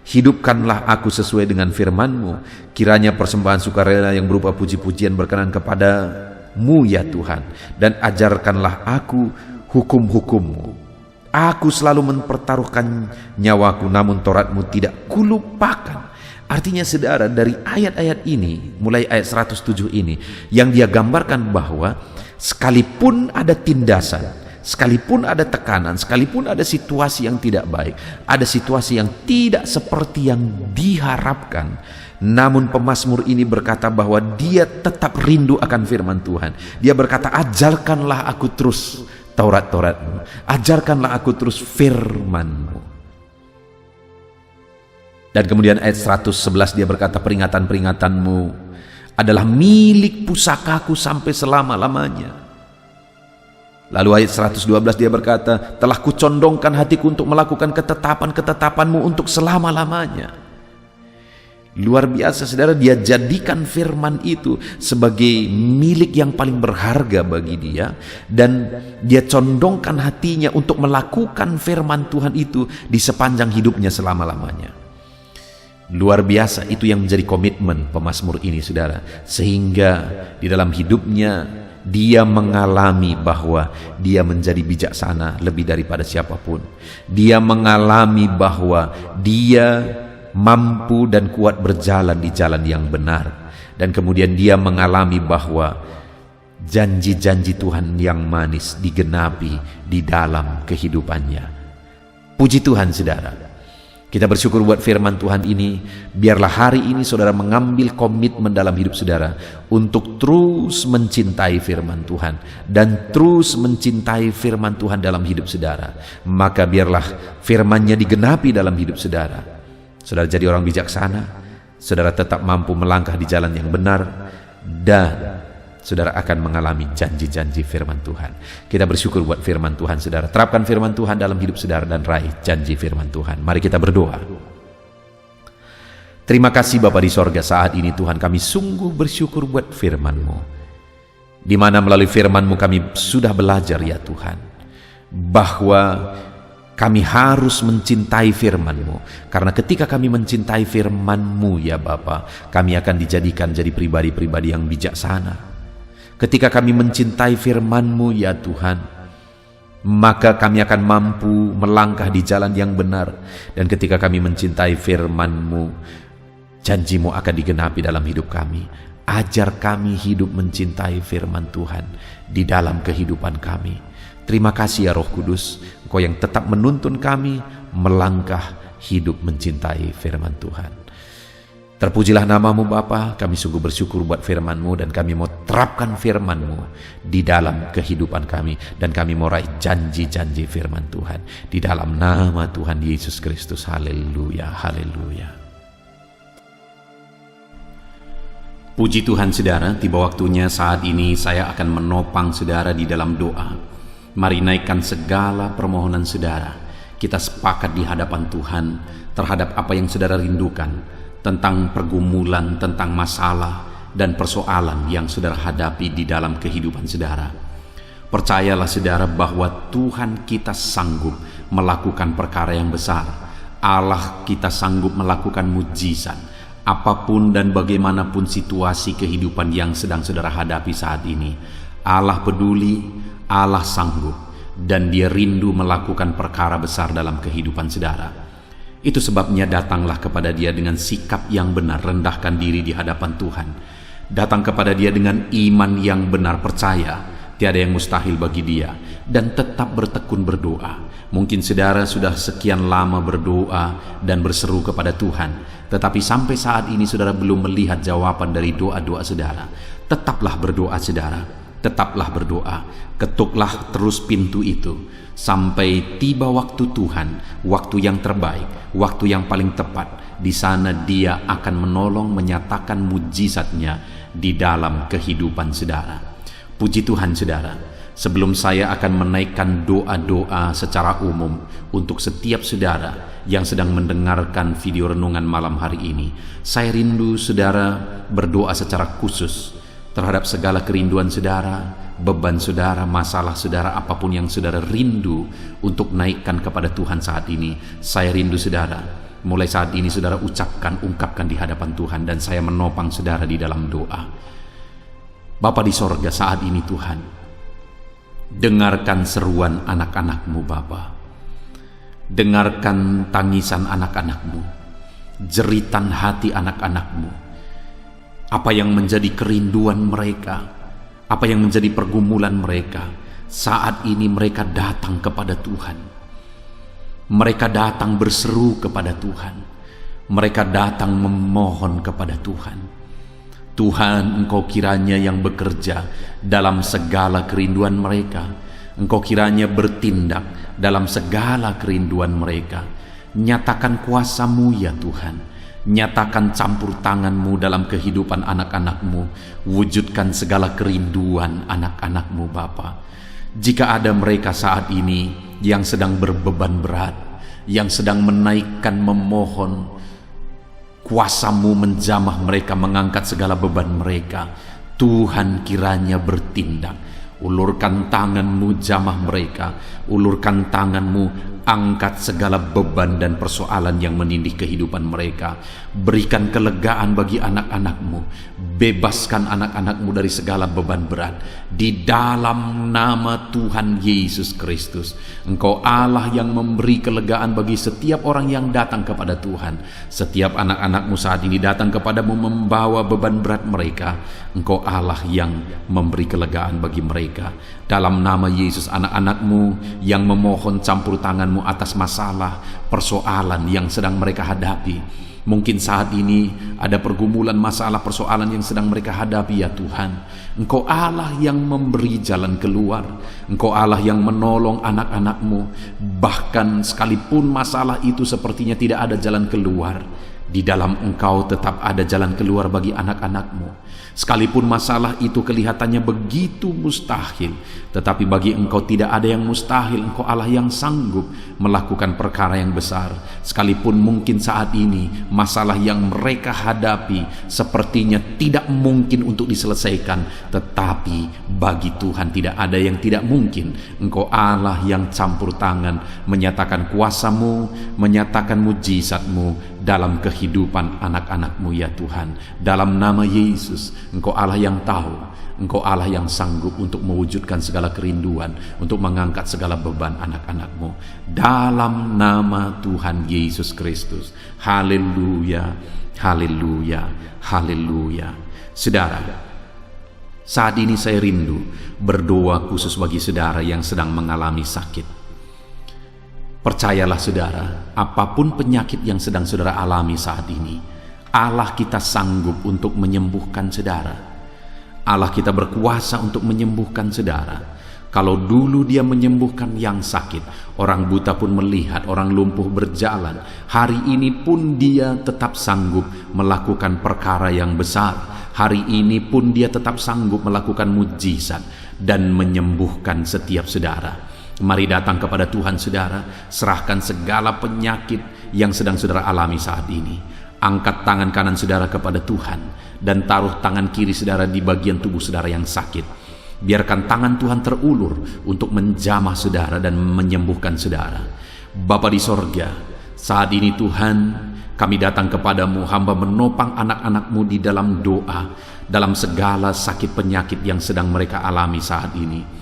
Hidupkanlah aku sesuai dengan firman-Mu. Kiranya persembahan sukarela yang berupa puji-pujian berkenan kepadamu ya Tuhan. Dan ajarkanlah aku hukum-hukum-Mu. Aku selalu mempertaruhkan nyawaku, namun Taurat-Mu tidak kulupakan. Artinya saudara, dari ayat-ayat ini, mulai ayat 107 ini, yang dia gambarkan bahwa sekalipun ada tindasan, sekalipun ada tekanan, sekalipun ada situasi yang tidak baik, ada situasi yang tidak seperti yang diharapkan, namun pemazmur ini berkata bahwa dia tetap rindu akan firman Tuhan. Dia berkata, ajarkanlah aku terus Taurat-Taurat-Mu, ajarkanlah aku terus firman-Mu. Dan kemudian ayat 111 dia berkata, peringatan-peringatanmu adalah milik pusakaku sampai selama-lamanya. Lalu ayat 112 dia berkata, telah kucondongkan hatiku untuk melakukan ketetapan-ketetapanmu untuk selama-lamanya. Luar biasa saudara, dia jadikan firman itu sebagai milik yang paling berharga bagi dia. Dan dia condongkan hatinya untuk melakukan firman Tuhan itu di sepanjang hidupnya selama-lamanya. Luar biasa, itu yang menjadi komitmen pemazmur ini saudara. Sehingga di dalam hidupnya dia mengalami bahwa dia menjadi bijaksana lebih daripada siapapun. Dia mengalami bahwa dia mampu dan kuat berjalan di jalan yang benar. Dan kemudian dia mengalami bahwa janji-janji Tuhan yang manis digenapi di dalam kehidupannya. Puji Tuhan saudara. Kita bersyukur buat firman Tuhan ini. Biarlah hari ini saudara mengambil komitmen dalam hidup saudara untuk terus mencintai firman Tuhan dan terus mencintai firman Tuhan dalam hidup saudara. Maka biarlah firman-Nya digenapi dalam hidup saudara. Saudara jadi orang bijaksana, saudara tetap mampu melangkah di jalan yang benar, dan saudara akan mengalami janji-janji firman Tuhan. Kita bersyukur buat firman Tuhan saudara. Terapkan firman Tuhan dalam hidup saudara dan raih janji firman Tuhan. Mari kita berdoa. Terima kasih Bapa di sorga, saat ini Tuhan kami sungguh bersyukur buat firman-Mu, di mana melalui firman-Mu kami sudah belajar ya Tuhan, bahwa kami harus mencintai firman-Mu. Karena ketika kami mencintai firman-Mu ya Bapa, kami akan dijadikan jadi pribadi-pribadi yang bijaksana. Ketika kami mencintai firman-Mu ya Tuhan, maka kami akan mampu melangkah di jalan yang benar. Dan ketika kami mencintai firman-Mu, janji-Mu akan digenapi dalam hidup kami. Ajar kami hidup mencintai firman Tuhan di dalam kehidupan kami. Terima kasih ya Roh Kudus, Engkau yang tetap menuntun kami melangkah hidup mencintai firman Tuhan. Terpujilah nama-Mu Bapa, kami sungguh bersyukur buat firman-Mu, dan kami mau terapkan firman-Mu di dalam kehidupan kami, dan kami mau raih janji-janji firman Tuhan di dalam nama Tuhan Yesus Kristus. Haleluya, haleluya. Puji Tuhan saudara, tiba waktunya saat ini saya akan menopang saudara di dalam doa. Mari naikkan segala permohonan saudara. Kita sepakat di hadapan Tuhan terhadap apa yang saudara rindukan, tentang pergumulan, tentang masalah dan persoalan yang saudara hadapi di dalam kehidupan saudara. Percayalah saudara bahwa Tuhan kita sanggup melakukan perkara yang besar. Allah kita sanggup melakukan mujizat. Apapun dan bagaimanapun situasi kehidupan yang sedang saudara hadapi saat ini, Allah peduli, Allah sanggup, dan Dia rindu melakukan perkara besar dalam kehidupan saudara. Itu sebabnya datanglah kepada Dia dengan sikap yang benar, rendahkan diri di hadapan Tuhan. Datang kepada Dia dengan iman yang benar, percaya tiada yang mustahil bagi Dia, dan tetap bertekun berdoa. Mungkin saudara sudah sekian lama berdoa dan berseru kepada Tuhan, tetapi sampai saat ini saudara belum melihat jawaban dari doa-doa saudara. Tetaplah berdoa saudara, tetaplah berdoa. Ketuklah terus pintu itu sampai tiba waktu Tuhan, waktu yang terbaik, waktu yang paling tepat. Di sana Dia akan menolong, menyatakan mujizatnya di dalam kehidupan saudara. Puji Tuhan saudara. Sebelum saya akan menaikkan doa-doa secara umum untuk setiap saudara yang sedang mendengarkan video renungan malam hari ini, saya rindu saudara berdoa secara khusus terhadap segala kerinduan saudara, beban saudara, masalah saudara, apapun yang saudara rindu untuk naikkan kepada Tuhan saat ini. Saya rindu saudara Mulai saat ini saudara ungkapkan di hadapan Tuhan, dan saya menopang saudara di dalam doa. Bapa di sorga, saat ini Tuhan, dengarkan seruan anak-anak-Mu Bapa. Dengarkan tangisan anak-anak-Mu, jeritan hati anak-anak-Mu. Apa yang menjadi kerinduan mereka, apa yang menjadi pergumulan mereka, saat ini mereka datang kepada Tuhan. Mereka datang berseru kepada Tuhan. Mereka datang memohon kepada Tuhan. Tuhan, Engkau kiranya yang bekerja dalam segala kerinduan mereka. Engkau kiranya bertindak dalam segala kerinduan mereka. Nyatakan kuasa-Mu ya Tuhan. Nyatakan campur tangan-Mu dalam kehidupan anak-anak-Mu. Wujudkan segala kerinduan anak-anak-Mu Bapa. Jika ada mereka saat ini yang sedang berbeban berat, yang sedang menaikkan, memohon, kuasa-Mu menjamah mereka, mengangkat segala beban mereka, Tuhan kiranya bertindak. Ulurkan tangan-Mu, jamah mereka. Ulurkan tangan-Mu, angkat segala beban dan persoalan yang menindih kehidupan mereka. Berikan kelegaan bagi anak-anak-Mu. Bebaskan anak-anak-Mu dari segala beban berat. Di dalam nama Tuhan Yesus Kristus, Engkau Allah yang memberi kelegaan bagi setiap orang yang datang kepada Tuhan. Setiap anak-anak-Mu saat ini datang kepadamu membawa beban berat mereka. Engkau Allah yang memberi kelegaan bagi mereka. Dalam nama Yesus, anak-anak-Mu yang memohon campur tangan-Mu atas masalah, persoalan yang sedang mereka hadapi. Mungkin saat ini ada pergumulan, masalah, persoalan yang sedang mereka hadapi ya Tuhan. Engkau Allah yang memberi jalan keluar. Engkau Allah yang menolong anak-anak-Mu. Bahkan sekalipun masalah itu sepertinya tidak ada jalan keluar, di dalam Engkau tetap ada jalan keluar bagi anak-anak-Mu. Sekalipun masalah itu kelihatannya begitu mustahil, tetapi bagi Engkau tidak ada yang mustahil. Engkau Allah yang sanggup melakukan perkara yang besar. Sekalipun mungkin saat ini masalah yang mereka hadapi sepertinya tidak mungkin untuk diselesaikan, tetapi bagi Tuhan tidak ada yang tidak mungkin. Engkau Allah yang campur tangan, menyatakan kuasa-Mu, menyatakan mujizat-Mu dalam kehidupan anak-anak-Mu ya Tuhan. Dalam nama Yesus, Engkau Allah yang tahu, Engkau Allah yang sanggup untuk mewujudkan segala kerinduan, untuk mengangkat segala beban anak-anak-Mu. Dalam nama Tuhan Yesus Kristus. Haleluya, haleluya, haleluya. Saudara, saat ini saya rindu berdoa khusus bagi saudara yang sedang mengalami sakit. Percayalah saudara, apapun penyakit yang sedang saudara alami saat ini, Allah kita sanggup untuk menyembuhkan saudara. Allah kita berkuasa untuk menyembuhkan saudara. Kalau dulu Dia menyembuhkan yang sakit, orang buta pun melihat, orang lumpuh berjalan. Hari ini pun Dia tetap sanggup melakukan perkara yang besar. Hari ini pun Dia tetap sanggup melakukan mujizat dan menyembuhkan setiap saudara. Mari datang kepada Tuhan saudara, serahkan segala penyakit yang sedang saudara alami saat ini. Angkat tangan kanan saudara kepada Tuhan dan taruh tangan kiri saudara di bagian tubuh saudara yang sakit. Biarkan tangan Tuhan terulur untuk menjamah saudara dan menyembuhkan saudara. Bapa di sorga, saat ini Tuhan, kami datang kepadamu, hamba menopang anak-anak-Mu di dalam doa, dalam segala sakit penyakit yang sedang mereka alami saat ini.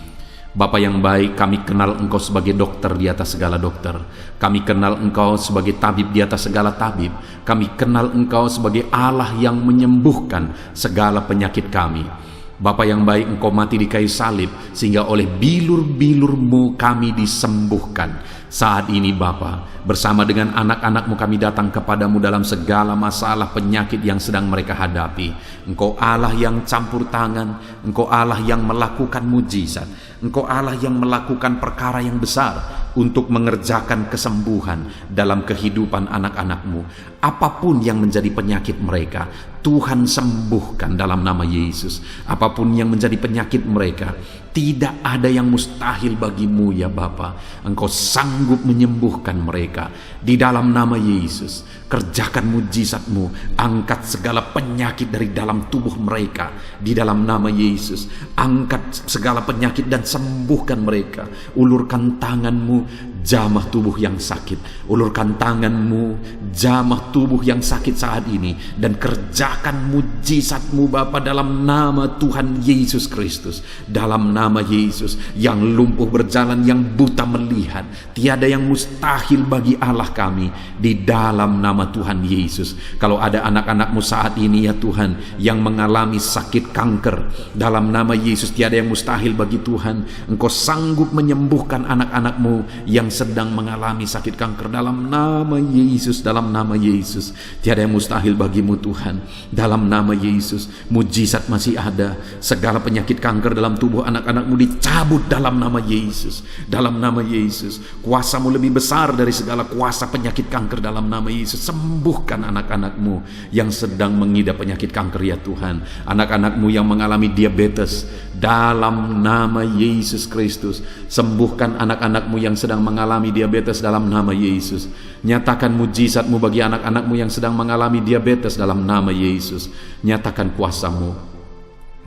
Bapa yang baik, kami kenal Engkau sebagai dokter di atas segala dokter. Kami kenal Engkau sebagai tabib di atas segala tabib. Kami kenal Engkau sebagai Allah yang menyembuhkan segala penyakit kami. Bapa yang baik, Engkau mati di kayu salib sehingga oleh bilur-bilur-Mu kami disembuhkan. Saat ini Bapa, bersama dengan anak-anak-Mu kami datang kepadamu dalam segala masalah penyakit yang sedang mereka hadapi. Engkau Allah yang campur tangan, Engkau Allah yang melakukan mujizat, Engkau Allah yang melakukan perkara yang besar untuk mengerjakan kesembuhan dalam kehidupan anak-anak-Mu. Apapun yang menjadi penyakit mereka, Tuhan sembuhkan dalam nama Yesus. Apapun yang menjadi penyakit mereka, tidak ada yang mustahil bagimu ya Bapa. Engkau sanggup menyembuhkan mereka di dalam nama Yesus. Kerjakan mujizat-Mu, angkat segala penyakit dari dalam tubuh mereka di dalam nama Yesus. Angkat segala penyakit dan sembuhkan mereka. Ulurkan tangan-Mu, jamah tubuh yang sakit. Ulurkan tanganmu, jamah tubuh yang sakit saat ini, dan kerjakan mujizat-Mu Bapa dalam nama Tuhan Yesus Kristus. Dalam nama Yesus, yang lumpuh berjalan, yang buta melihat, tiada yang mustahil bagi Allah kami, di dalam nama Tuhan Yesus. Kalau ada anak-anak-Mu saat ini ya Tuhan, yang mengalami sakit kanker, dalam nama Yesus tiada yang mustahil bagi Tuhan. Engkau sanggup menyembuhkan anak-anak-Mu yang sedang mengalami sakit kanker, dalam nama Yesus. Dalam nama Yesus tiada yang mustahil bagimu Tuhan. Dalam nama Yesus, mujizat masih ada. Segala penyakit kanker dalam tubuh anak-anak-Mu dicabut dalam nama Yesus. Dalam nama Yesus, kuasa-Mu lebih besar dari segala kuasa penyakit kanker. Dalam nama Yesus, sembuhkan anak-anak-Mu yang sedang mengidap penyakit kanker ya Tuhan. Anak-anak-Mu yang mengalami diabetes, dalam nama Yesus Kristus, sembuhkan anak-anak-Mu yang sedang mengalami diabetes dalam nama Yesus. Nyatakan mujizat-Mu bagi anak-anak-Mu yang sedang mengalami diabetes dalam nama Yesus. Nyatakan kuasa-Mu,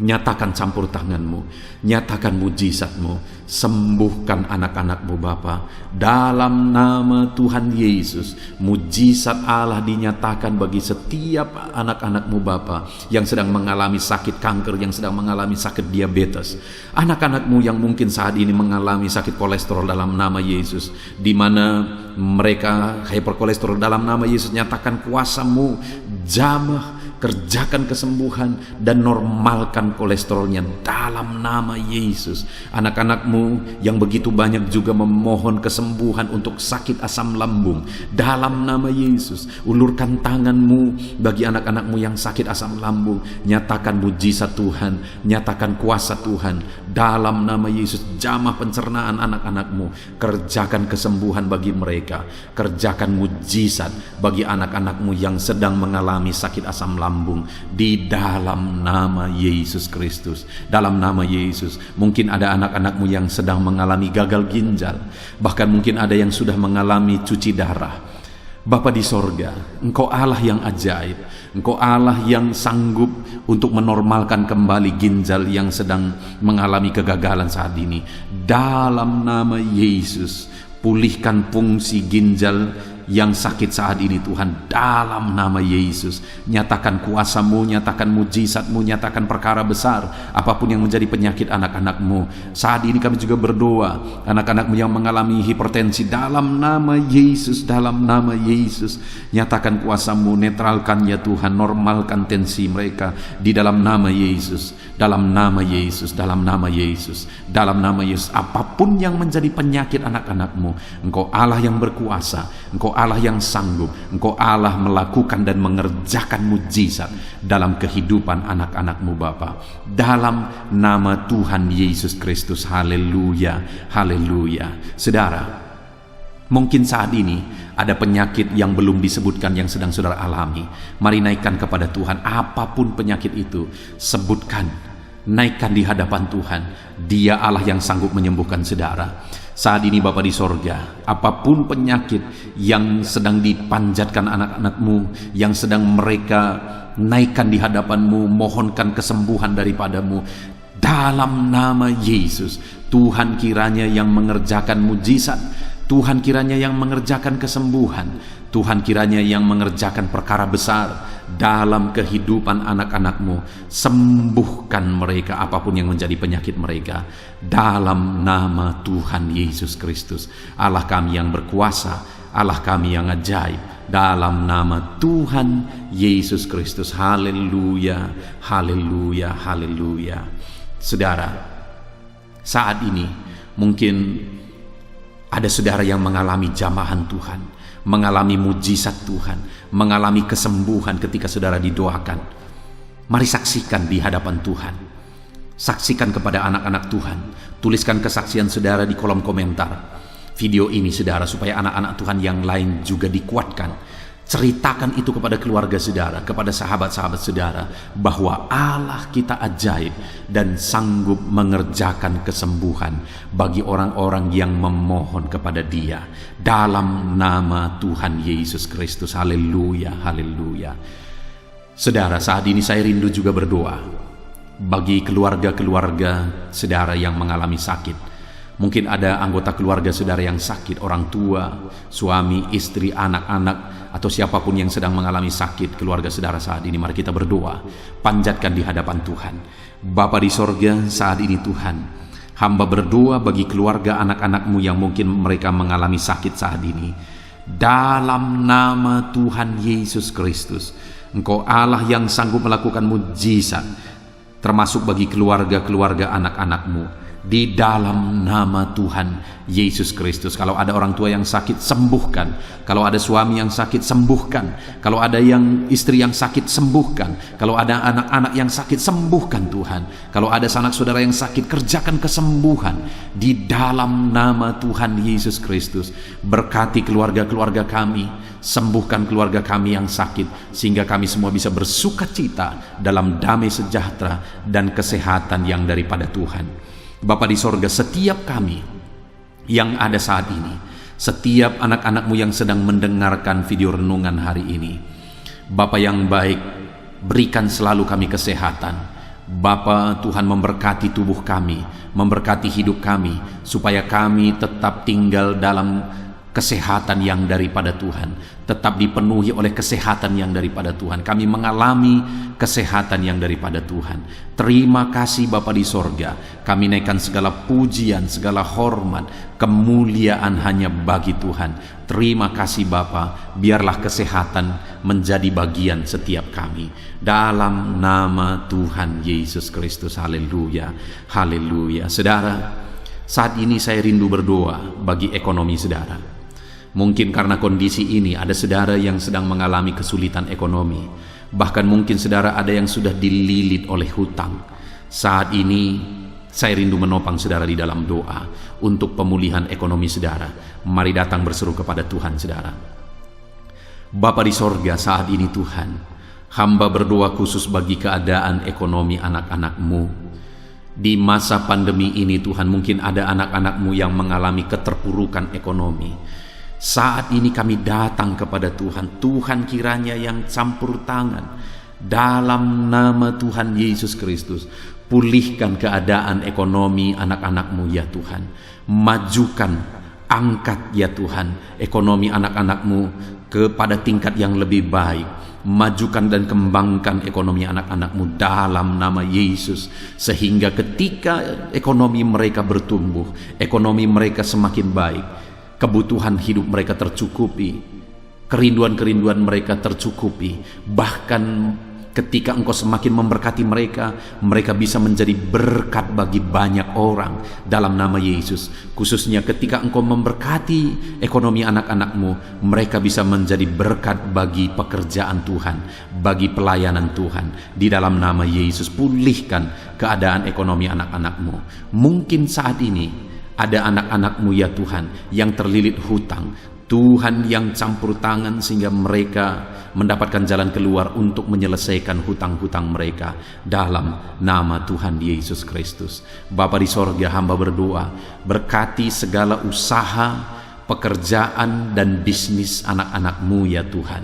nyatakan campur tangan-Mu, nyatakan mujizat-Mu. Sembuhkan anak-anak-Mu Bapa, dalam nama Tuhan Yesus. Mujizat Allah dinyatakan bagi setiap anak-anak-Mu Bapa yang sedang mengalami sakit kanker, yang sedang mengalami sakit diabetes. Anak-anak-Mu yang mungkin saat ini mengalami sakit kolesterol, dalam nama Yesus, di mana mereka hyperkolesterol, dalam nama Yesus, nyatakan kuasa-Mu, jamah, kerjakan kesembuhan dan normalkan kolesterolnya dalam nama Yesus. Anak-anak-Mu yang begitu banyak juga memohon kesembuhan untuk sakit asam lambung, dalam nama Yesus, ulurkan tangan-Mu bagi anak-anak-Mu yang sakit asam lambung. Nyatakan mujizat Tuhan, nyatakan kuasa Tuhan dalam nama Yesus. Jamah pencernaan anak-anak-Mu, kerjakan kesembuhan bagi mereka. Kerjakan mujizat bagi anak-anak-Mu yang sedang mengalami sakit asam lambung, di dalam nama Yesus Kristus. Dalam nama Yesus, mungkin ada anak-anak-Mu yang sedang mengalami gagal ginjal, bahkan mungkin ada yang sudah mengalami cuci darah. Bapa di sorga, Engkau Allah yang ajaib. Engkau Allah yang sanggup untuk menormalkan kembali ginjal yang sedang mengalami kegagalan saat ini. Dalam nama Yesus, pulihkan fungsi ginjal yang sakit saat ini Tuhan, dalam nama Yesus. Nyatakan kuasa-Mu, nyatakan mujizat-Mu, nyatakan perkara besar apapun yang menjadi penyakit anak-anak-Mu. Saat ini kami juga berdoa, anak-anak-Mu yang mengalami hipertensi, dalam nama Yesus, dalam nama Yesus, nyatakan kuasa-Mu, netralkan ya Tuhan, normalkan tensi mereka di dalam nama Yesus. Dalam nama Yesus, dalam nama Yesus, dalam nama Yesus. Apapun yang menjadi penyakit anak-anak-Mu, Engkau Allah yang berkuasa, Engkau Allah yang sanggup, Engkau Allah melakukan dan mengerjakan mujizat dalam kehidupan anak-anak-Mu Bapa. Dalam nama Tuhan Yesus Kristus. Haleluya, haleluya. Saudara, mungkin saat ini ada penyakit yang belum disebutkan yang sedang saudara alami. Mari naikkan kepada Tuhan apapun penyakit itu, sebutkan, naikkan di hadapan Tuhan. Dia Allah yang sanggup menyembuhkan saudara. Saat ini Bapa di sorga, apapun penyakit yang sedang dipanjatkan anak-anak-Mu, yang sedang mereka naikkan di hadapan-Mu, mohonkan kesembuhan daripada-Mu, dalam nama Yesus, Tuhan kiranya yang mengerjakan mujizat, Tuhan kiranya yang mengerjakan kesembuhan, Tuhan kiranya yang mengerjakan perkara besar dalam kehidupan anak-anak-Mu. Sembuhkan mereka apapun yang menjadi penyakit mereka, dalam nama Tuhan Yesus Kristus. Allah kami yang berkuasa, Allah kami yang ajaib, dalam nama Tuhan Yesus Kristus. Haleluya, haleluya, haleluya. Saudara, saat ini mungkin ada saudara yang mengalami jamahan Tuhan, mengalami mujizat Tuhan, mengalami kesembuhan ketika saudara didoakan. Mari saksikan di hadapan Tuhan. Saksikan kepada anak-anak Tuhan. Tuliskan kesaksian saudara di kolom komentar video ini saudara, supaya anak-anak Tuhan yang lain juga dikuatkan. Ceritakan itu kepada keluarga saudara, kepada sahabat-sahabat saudara, bahwa Allah kita ajaib dan sanggup mengerjakan kesembuhan bagi orang-orang yang memohon kepada Dia, dalam nama Tuhan Yesus Kristus. Haleluya, haleluya. Saudara, saat ini saya rindu juga berdoa bagi keluarga-keluarga saudara yang mengalami sakit. Mungkin ada anggota keluarga saudara yang sakit, orang tua, suami, istri, anak-anak, atau siapapun yang sedang mengalami sakit keluarga saudara saat ini. Mari kita berdoa, panjatkan di hadapan Tuhan. Bapa di sorga, saat ini Tuhan, hamba berdoa bagi keluarga anak-anak-Mu yang mungkin mereka mengalami sakit saat ini. Dalam nama Tuhan Yesus Kristus, Engkau Allah yang sanggup melakukan mujizat, termasuk bagi keluarga-keluarga anak-anak-Mu. Di dalam nama Tuhan Yesus Kristus. Kalau ada orang tua yang sakit, sembuhkan. Kalau ada suami yang sakit, sembuhkan. Kalau ada yang istri yang sakit, sembuhkan. Kalau ada anak-anak yang sakit, sembuhkan Tuhan. Kalau ada sanak saudara yang sakit, kerjakan kesembuhan. Di dalam nama Tuhan Yesus Kristus. Berkati keluarga-keluarga kami, sembuhkan keluarga kami yang sakit, sehingga kami semua bisa bersuka cita dalam damai sejahtera dan kesehatan yang daripada Tuhan. Bapa di sorga, setiap kami yang ada saat ini, setiap anak-anak-Mu yang sedang mendengarkan video renungan hari ini, Bapa yang baik, berikan selalu kami kesehatan. Bapa, Tuhan memberkati tubuh kami, memberkati hidup kami, supaya kami tetap tinggal dalam kesehatan yang daripada Tuhan, tetap dipenuhi oleh kesehatan yang daripada Tuhan. Kami mengalami kesehatan yang daripada Tuhan. Terima kasih Bapa di sorga. Kami naikkan segala pujian, segala hormat, kemuliaan hanya bagi Tuhan. Terima kasih Bapa. Biarlah kesehatan menjadi bagian setiap kami. Dalam nama Tuhan Yesus Kristus. Haleluya. Haleluya. Saudara, saat ini saya rindu berdoa bagi ekonomi saudara. Mungkin karena kondisi ini ada saudara yang sedang mengalami kesulitan ekonomi. Bahkan mungkin saudara ada yang sudah dililit oleh hutang. Saat ini saya rindu menopang saudara di dalam doa untuk pemulihan ekonomi saudara. Mari datang berseru kepada Tuhan saudara. Bapa di sorga, saat ini Tuhan, hamba berdoa khusus bagi keadaan ekonomi anak-anak-Mu. Di masa pandemi ini Tuhan, mungkin ada anak-anak-Mu yang mengalami keterpurukan ekonomi. Saat ini kami datang kepada Tuhan. Tuhan kiranya yang campur tangan dalam nama Tuhan Yesus Kristus. Pulihkan keadaan ekonomi anak-anak-Mu ya Tuhan. Majukan, angkat ya Tuhan ekonomi anak-anak-Mu kepada tingkat yang lebih baik. Majukan dan kembangkan ekonomi anak-anak-Mu dalam nama Yesus, sehingga ketika ekonomi mereka bertumbuh, ekonomi mereka semakin baik, kebutuhan hidup mereka tercukupi, kerinduan-kerinduan mereka tercukupi. Bahkan ketika Engkau semakin memberkati mereka, mereka bisa menjadi berkat bagi banyak orang dalam nama Yesus. Khususnya ketika Engkau memberkati ekonomi anak-anak-Mu, mereka bisa menjadi berkat bagi pekerjaan Tuhan, bagi pelayanan Tuhan. Di dalam nama Yesus, pulihkan keadaan ekonomi anak-anak-Mu. Mungkin saat ini ada anak-anak-Mu ya Tuhan yang terlilit hutang. Tuhan yang campur tangan sehingga mereka mendapatkan jalan keluar untuk menyelesaikan hutang-hutang mereka dalam nama Tuhan Yesus Kristus. Bapa di sorga, hamba berdoa, berkati segala usaha, pekerjaan dan bisnis anak-anak-Mu ya Tuhan,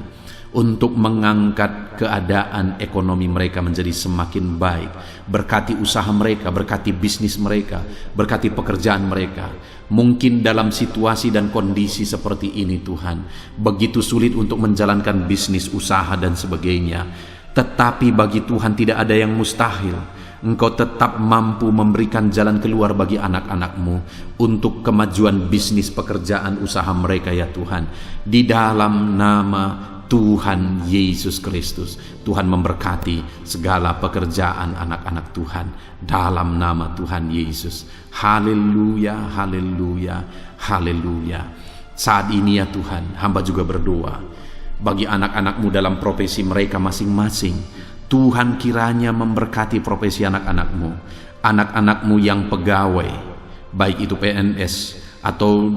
untuk mengangkat keadaan ekonomi mereka menjadi semakin baik. Berkati usaha mereka, berkati bisnis mereka, berkati pekerjaan mereka. Mungkin dalam situasi dan kondisi seperti ini Tuhan, begitu sulit untuk menjalankan bisnis, usaha dan sebagainya. Tetapi bagi Tuhan tidak ada yang mustahil. Engkau tetap mampu memberikan jalan keluar bagi anak-anak-Mu untuk kemajuan bisnis, pekerjaan, usaha mereka ya Tuhan. Di dalam nama Tuhan Yesus Kristus, Tuhan memberkati segala pekerjaan anak-anak Tuhan dalam nama Tuhan Yesus. Haleluya, haleluya, haleluya. Saat ini ya Tuhan, hamba juga berdoa bagi anak-anak-Mu dalam profesi mereka masing-masing. Tuhan kiranya memberkati profesi anak-anak-Mu, anak-anak-Mu yang pegawai, baik itu PNS atau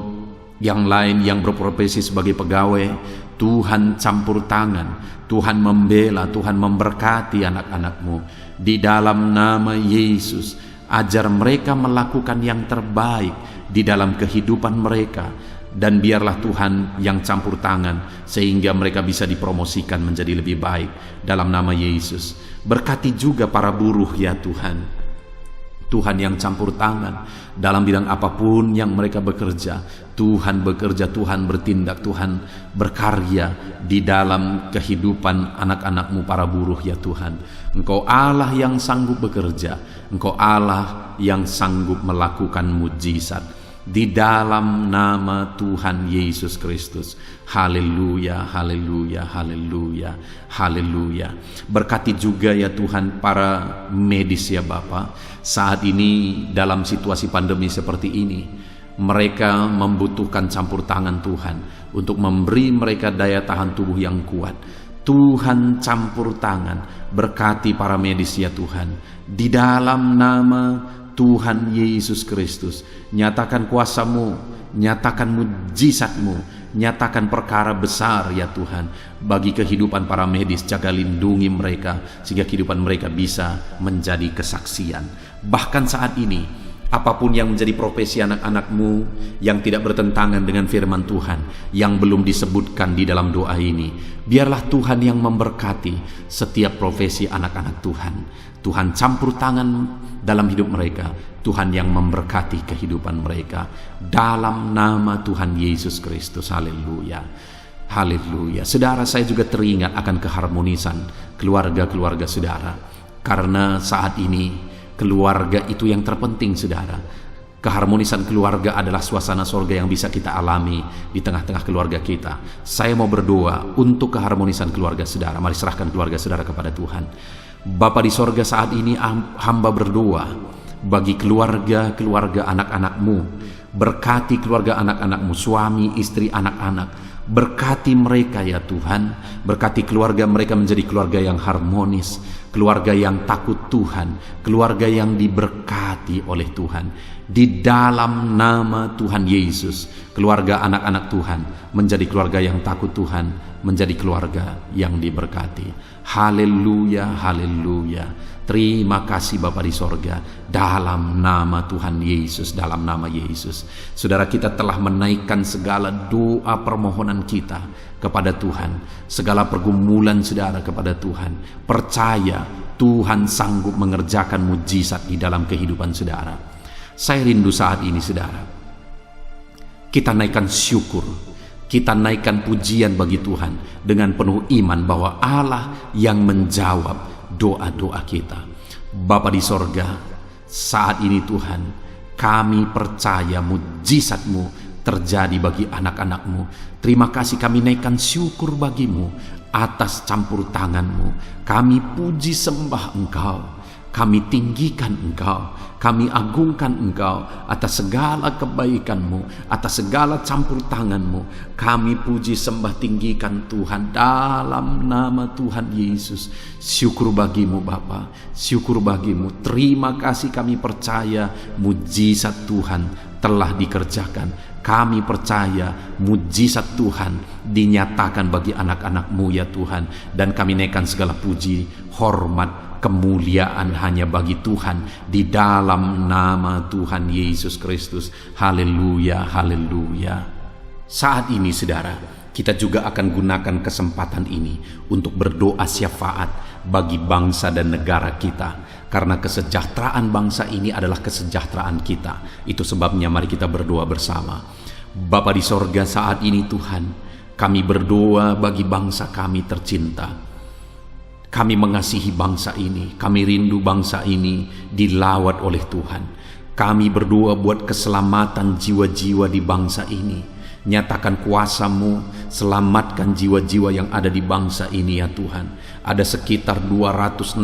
yang lain yang berprofesi sebagai pegawai. Tuhan campur tangan, Tuhan membela, Tuhan memberkati anak-anak-Mu. Di dalam nama Yesus, ajar mereka melakukan yang terbaik di dalam kehidupan mereka. Dan biarlah Tuhan yang campur tangan sehingga mereka bisa dipromosikan menjadi lebih baik dalam nama Yesus. Berkati juga para buruh ya Tuhan. Tuhan yang campur tangan dalam bidang apapun yang mereka bekerja. Tuhan bekerja, Tuhan bertindak, Tuhan berkarya di dalam kehidupan anak-anak-Mu para buruh ya Tuhan. Engkau Allah yang sanggup bekerja, Engkau Allah yang sanggup melakukan mujizat di dalam nama Tuhan Yesus Kristus. Haleluya, haleluya, haleluya, haleluya. Berkati juga ya Tuhan para medis ya Bapa. Saat ini dalam situasi pandemi seperti ini, mereka membutuhkan campur tangan Tuhan untuk memberi mereka daya tahan tubuh yang kuat. Tuhan campur tangan, berkati para medis ya Tuhan. Di dalam nama Tuhan Yesus Kristus, nyatakan kuasa-Mu, nyatakan mujizat-Mu, nyatakan perkara besar ya Tuhan bagi kehidupan para medis. Jaga lindungi mereka sehingga kehidupan mereka bisa menjadi kesaksian. Bahkan saat ini, apapun yang menjadi profesi anak-anak-Mu yang tidak bertentangan dengan firman Tuhan yang belum disebutkan di dalam doa ini, biarlah Tuhan yang memberkati setiap profesi anak-anak Tuhan. Tuhan campur tangan dalam hidup mereka, Tuhan yang memberkati kehidupan mereka dalam nama Tuhan Yesus Kristus. Haleluya, haleluya. Saudara, saya juga teringat akan keharmonisan keluarga-keluarga saudara, karena saat ini keluarga itu yang terpenting saudara. Keharmonisan keluarga adalah suasana sorga yang bisa kita alami di tengah-tengah keluarga kita. Saya mau berdoa untuk keharmonisan keluarga saudara. Mari serahkan keluarga saudara kepada Tuhan. Bapa di sorga, saat ini hamba berdoa bagi keluarga-keluarga anak-anak-Mu. Berkati keluarga anak-anak-Mu, suami, istri, anak-anak. Berkati mereka ya Tuhan. Berkati keluarga mereka menjadi keluarga yang harmonis, keluarga yang takut Tuhan, keluarga yang diberkati oleh Tuhan. Di dalam nama Tuhan Yesus, keluarga anak-anak Tuhan menjadi keluarga yang takut Tuhan, menjadi keluarga yang diberkati. Haleluya, haleluya. Terima kasih Bapa di sorga, dalam nama Tuhan Yesus, dalam nama Yesus. Saudara, kita telah menaikkan segala doa permohonan kita kepada Tuhan, segala pergumulan saudara kepada Tuhan. Percaya Tuhan sanggup mengerjakan mujizat di dalam kehidupan saudara. Saya rindu saat ini saudara, kita naikkan syukur, kita naikkan pujian bagi Tuhan dengan penuh iman bahwa Allah yang menjawab doa-doa kita. Bapa di sorga, saat ini Tuhan, kami percaya mujizat-Mu terjadi bagi anak-anak-Mu. Terima kasih, kami naikkan syukur bagi-Mu atas campur tangan-Mu. Kami puji sembah Engkau, kami tinggikan Engkau, kami agungkan Engkau atas segala kebaikan-Mu, atas segala campur tangan-Mu. Kami puji sembah tinggikan Tuhan dalam nama Tuhan Yesus. Syukur bagi-Mu Bapa, syukur bagi-Mu. Terima kasih, kami percaya mujizat Tuhan telah dikerjakan. Kami percaya mujizat Tuhan dinyatakan bagi anak-anak-Mu ya Tuhan. Dan kami naikkan segala puji, hormat, kemuliaan hanya bagi Tuhan di dalam nama Tuhan Yesus Kristus. Haleluya, haleluya. Saat ini saudara, kita juga akan gunakan kesempatan ini untuk berdoa syafaat bagi bangsa dan negara kita. Karena kesejahteraan bangsa ini adalah kesejahteraan kita. Itu sebabnya mari kita berdoa bersama. Bapa di sorga, saat ini Tuhan, kami berdoa bagi bangsa kami tercinta. Kami mengasihi bangsa ini, kami rindu bangsa ini dilawat oleh Tuhan. Kami berdoa buat keselamatan jiwa-jiwa di bangsa ini. Nyatakan kuasa-Mu, selamatkan jiwa-jiwa yang ada di bangsa ini ya Tuhan. Ada sekitar 260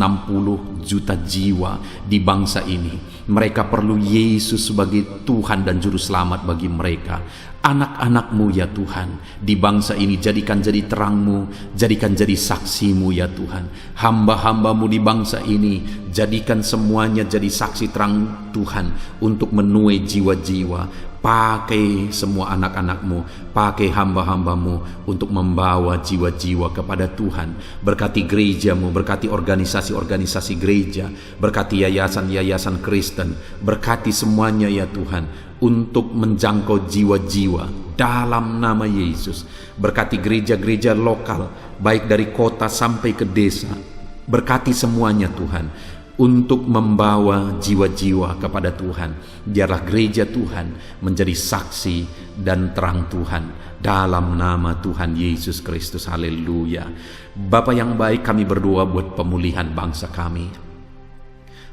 juta jiwa di bangsa ini. Mereka perlu Yesus sebagai Tuhan dan Juru Selamat bagi mereka. Anak-anak-Mu ya Tuhan, di bangsa ini jadikan jadi terang-Mu, jadikan jadi saksi-Mu ya Tuhan. Hamba-hamba-Mu di bangsa ini, jadikan semuanya jadi saksi terang Tuhan untuk menuai jiwa-jiwa. Pakai semua anak-anak-Mu, pakai hamba-hamba-Mu untuk membawa jiwa-jiwa kepada Tuhan. Berkati gereja-Mu, berkati organisasi-organisasi gereja, berkati yayasan-yayasan Kristen, berkati semuanya ya Tuhan untuk menjangkau jiwa-jiwa dalam nama Yesus. Berkati gereja-gereja lokal, baik dari kota sampai ke desa. Berkati semuanya Tuhan. untuk membawa jiwa-jiwa kepada Tuhan. Biarlah gereja Tuhan menjadi saksi dan terang Tuhan dalam nama Tuhan Yesus Kristus. Haleluya. Bapa yang baik, kami berdoa buat pemulihan bangsa kami.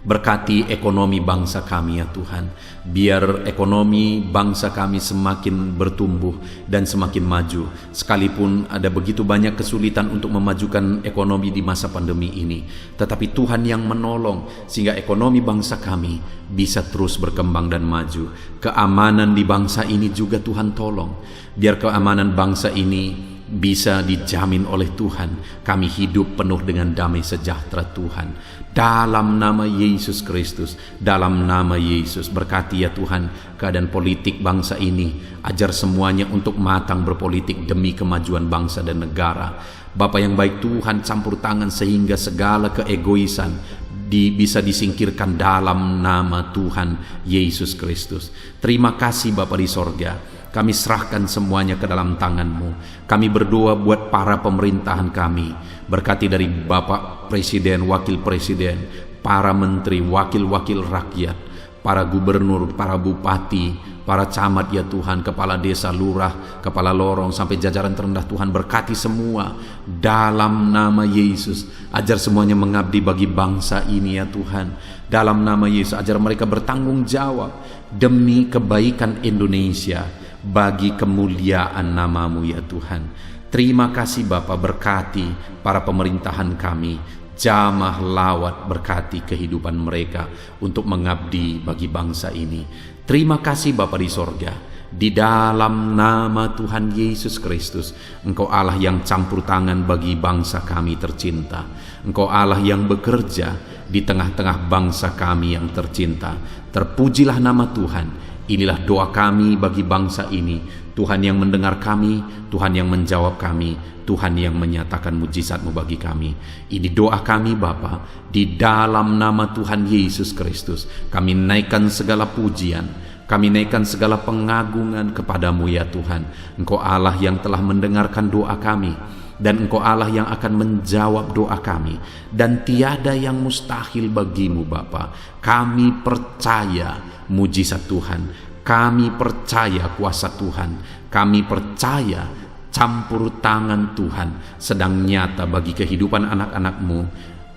Berkati ekonomi bangsa kami ya Tuhan. Biar ekonomi bangsa kami semakin bertumbuh dan semakin maju. Sekalipun ada begitu banyak kesulitan untuk memajukan ekonomi di masa pandemi ini, tetapi Tuhan yang menolong sehingga ekonomi bangsa kami bisa terus berkembang dan maju. Keamanan di bangsa ini juga Tuhan tolong. Biar keamanan bangsa ini bisa dijamin oleh Tuhan. Kami hidup penuh dengan damai sejahtera Tuhan. Dalam nama Yesus Kristus, dalam nama Yesus, berkati ya Tuhan keadaan politik bangsa ini. Ajar semuanya untuk matang berpolitik demi kemajuan bangsa dan negara. Bapa yang baik, Tuhan campur tangan sehingga segala keegoisan bisa disingkirkan dalam nama Tuhan Yesus Kristus. Terima kasih Bapa di sorga. Kami serahkan semuanya ke dalam tangan-Mu. Kami berdoa buat para pemerintahan kami. Berkati dari Bapak Presiden, Wakil Presiden, para menteri, wakil-wakil rakyat, para gubernur, para bupati, para camat ya Tuhan, kepala desa, lurah, kepala lorong, sampai jajaran terendah Tuhan. Berkati semua dalam nama Yesus. Ajar semuanya mengabdi bagi bangsa ini ya Tuhan. Dalam nama Yesus, ajar mereka bertanggung jawab demi kebaikan Indonesia, bagi kemuliaan nama-Mu ya Tuhan. Terima kasih Bapa, berkati para pemerintahan kami, jamah lawat, berkati kehidupan mereka untuk mengabdi bagi bangsa ini. Terima kasih Bapa di sorga. Di dalam nama Tuhan Yesus Kristus, Engkau Allah yang campur tangan bagi bangsa kami tercinta. Engkau Allah yang bekerja di tengah-tengah bangsa kami yang tercinta. Terpujilah nama Tuhan. Inilah doa kami bagi bangsa ini. Tuhan yang mendengar kami, Tuhan yang menjawab kami, Tuhan yang menyatakan mujizat-Mu bagi kami. Ini doa kami Bapa, di dalam nama Tuhan Yesus Kristus. Kami naikkan segala pujian, kami naikkan segala pengagungan kepadamu ya Tuhan. Engkau Allah yang telah mendengarkan doa kami, dan Engkau Allah yang akan menjawab doa kami, dan tiada yang mustahil bagimu Bapa. Kami percaya mujizat Tuhan, kami percaya kuasa Tuhan, kami percaya campur tangan Tuhan sedang nyata bagi kehidupan anak-anak-Mu,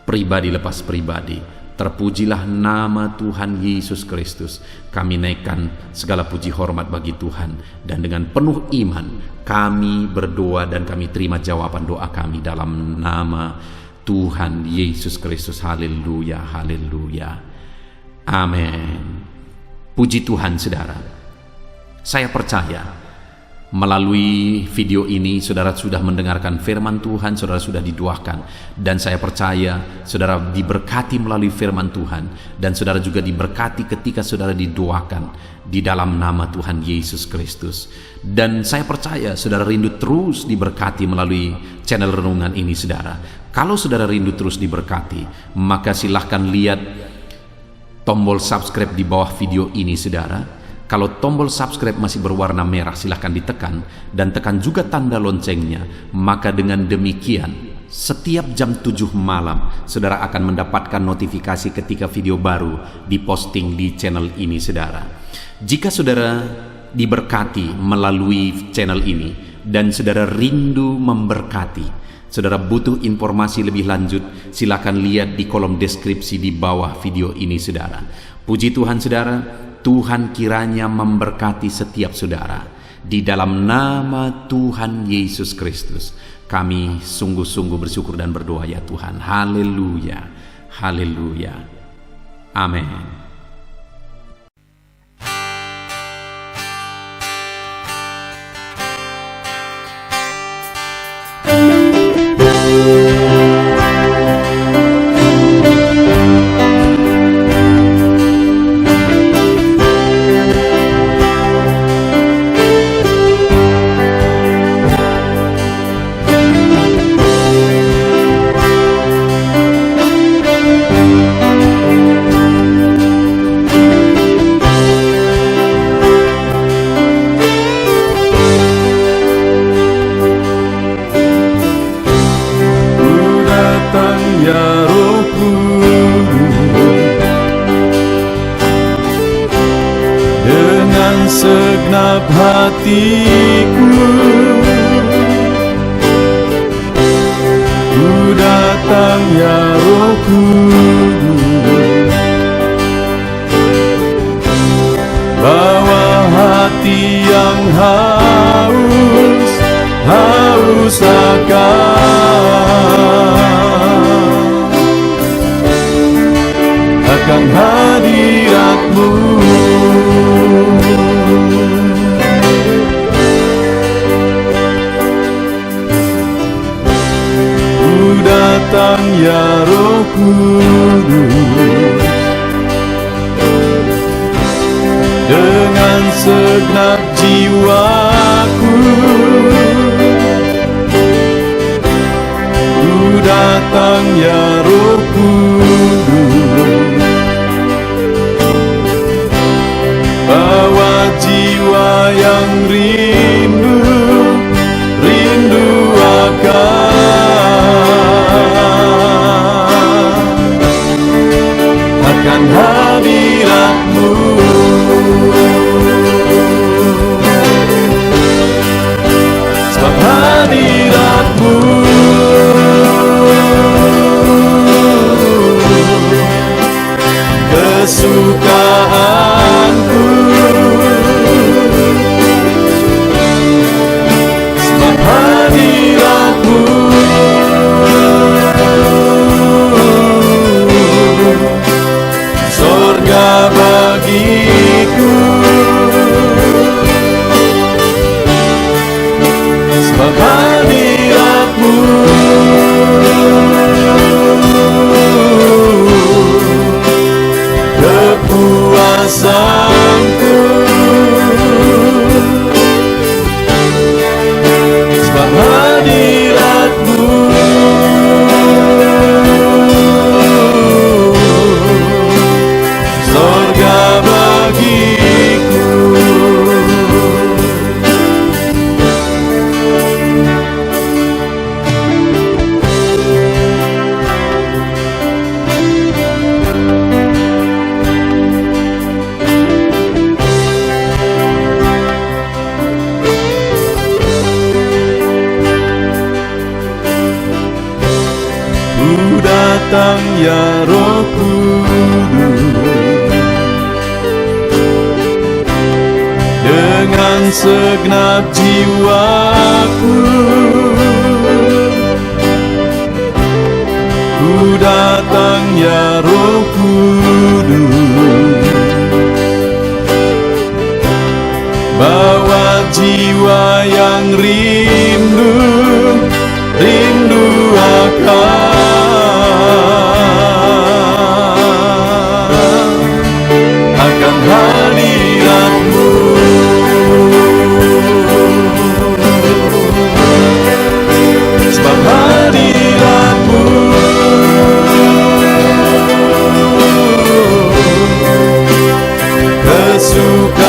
pribadi lepas pribadi. Terpujilah nama Tuhan Yesus Kristus. Kami naikkan segala puji hormat bagi Tuhan, dan dengan penuh iman kami berdoa dan kami terima jawaban doa kami dalam nama Tuhan Yesus Kristus. Haleluya, haleluya, amin. Puji Tuhan saudara. Saya percaya melalui video ini saudara sudah mendengarkan firman Tuhan, saudara sudah didoakan, dan saya percaya saudara diberkati melalui firman Tuhan, dan saudara juga diberkati ketika saudara didoakan di dalam nama Tuhan Yesus Kristus. Dan saya percaya saudara rindu terus diberkati melalui channel renungan ini saudara. Kalau saudara rindu terus diberkati, maka silahkan lihat tombol subscribe di bawah video ini saudara. Kalau tombol subscribe masih berwarna merah, silahkan ditekan, dan tekan juga tanda loncengnya. Maka dengan demikian setiap jam 7 malam saudara akan mendapatkan notifikasi ketika video baru diposting di channel ini saudara. Jika saudara diberkati melalui channel ini dan saudara rindu memberkati, saudara butuh informasi lebih lanjut, silakan lihat di kolom deskripsi di bawah video ini saudara. Puji Tuhan saudara, Tuhan kiranya memberkati setiap saudara. Di dalam nama Tuhan Yesus Kristus, kami sungguh-sungguh bersyukur dan berdoa ya Tuhan. Haleluya, haleluya, amin. hatiku, ku datang ya Roh Kudus, bawa hati yang haus akan hadirat-Mu. Ku datang ya Roh Kudus, dengan segenap jiwaku, ku datang ya Roh Kudus, bawa jiwa yang rindu akan hadirat-Mu. Sebab hadirat-Mu kesukaanku, sebab hadirat-Mu surga bagiku, sebab hadirat-Mu kepuasanku, sebab hadirat-Mu surga bagiku. Ku datang ya Roh Kudus, dengan segenap jiwaku, ku datang ya Roh Kudus, bawa jiwa yang rindu akan hadirat-Mu. Sebab hadirat-Mu kesukaanku,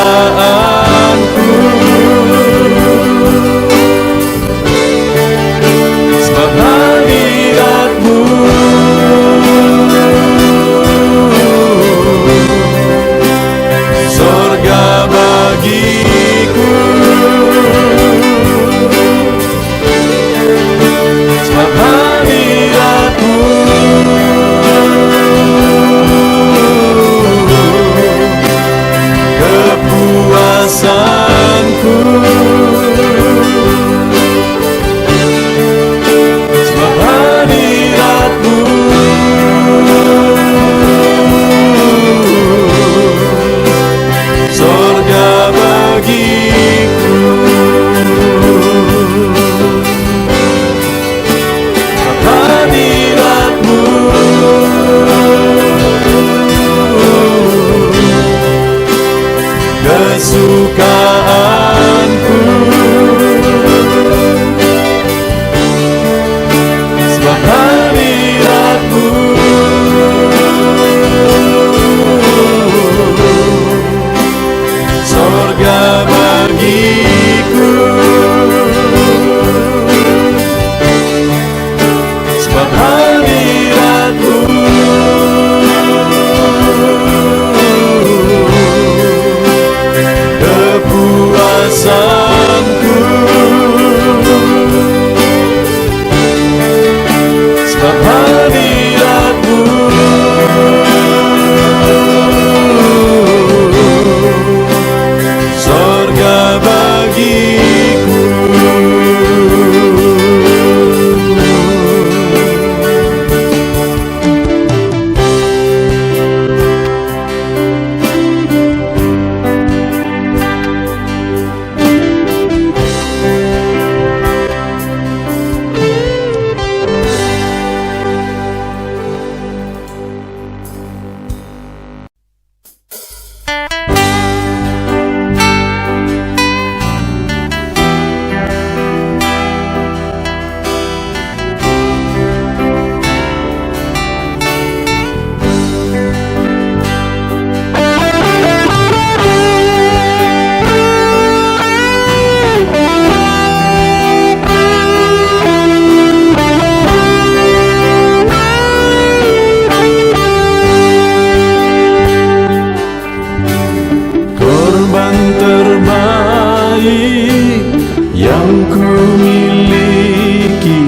yang ku miliki,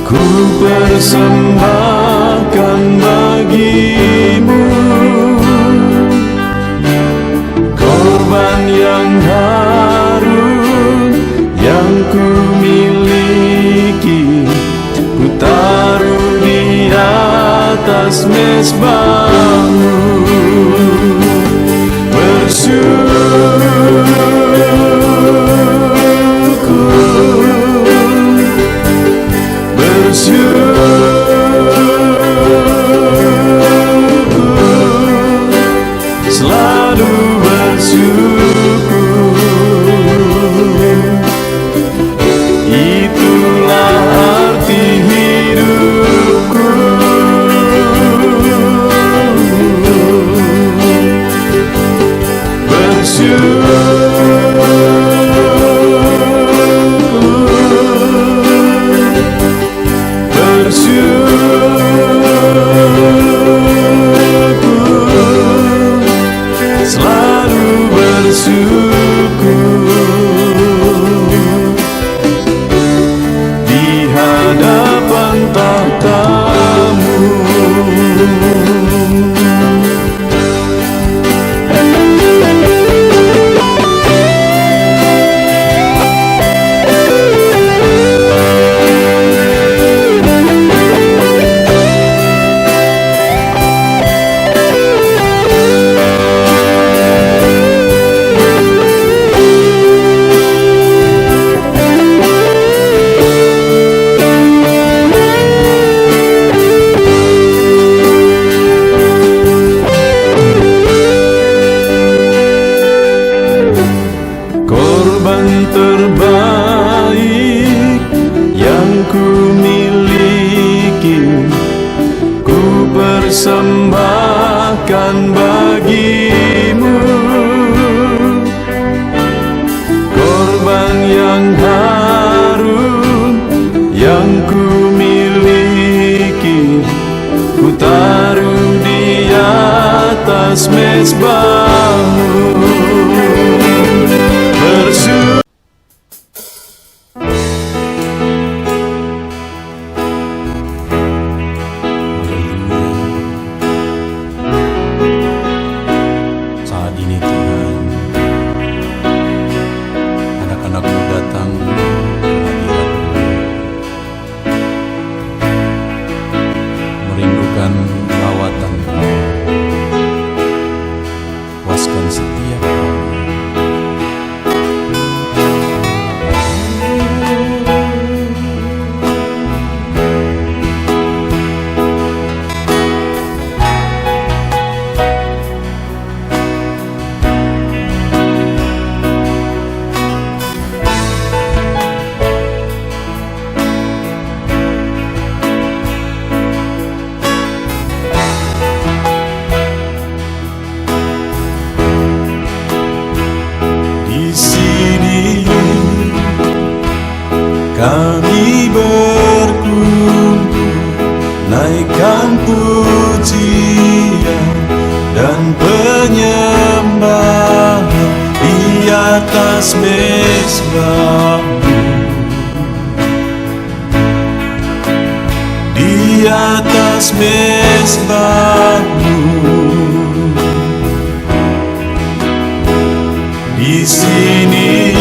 ku persembahkan bagimu. Korban yang harum yang ku miliki, ku taruh di atas mezbahmu. Selalu bersyukur, itulah arti hidupku. Selalu bersyukur di hadapan tahta-Mu. Korban terbaik yang ku miliki, ku persembahkan bagimu. Korban yang harum yang ku miliki, ku taruh di atas mezbahmu. Saat ini Tuhan, anak-anak-Mu datang ke hadirat-Mu, merindukan lawatan-Mu. Puaskan setiap kami. Kami berkumpul, naikkan pujian dan penyembahan di atas mezbah-Mu, di atas mezbah-Mu. Di sini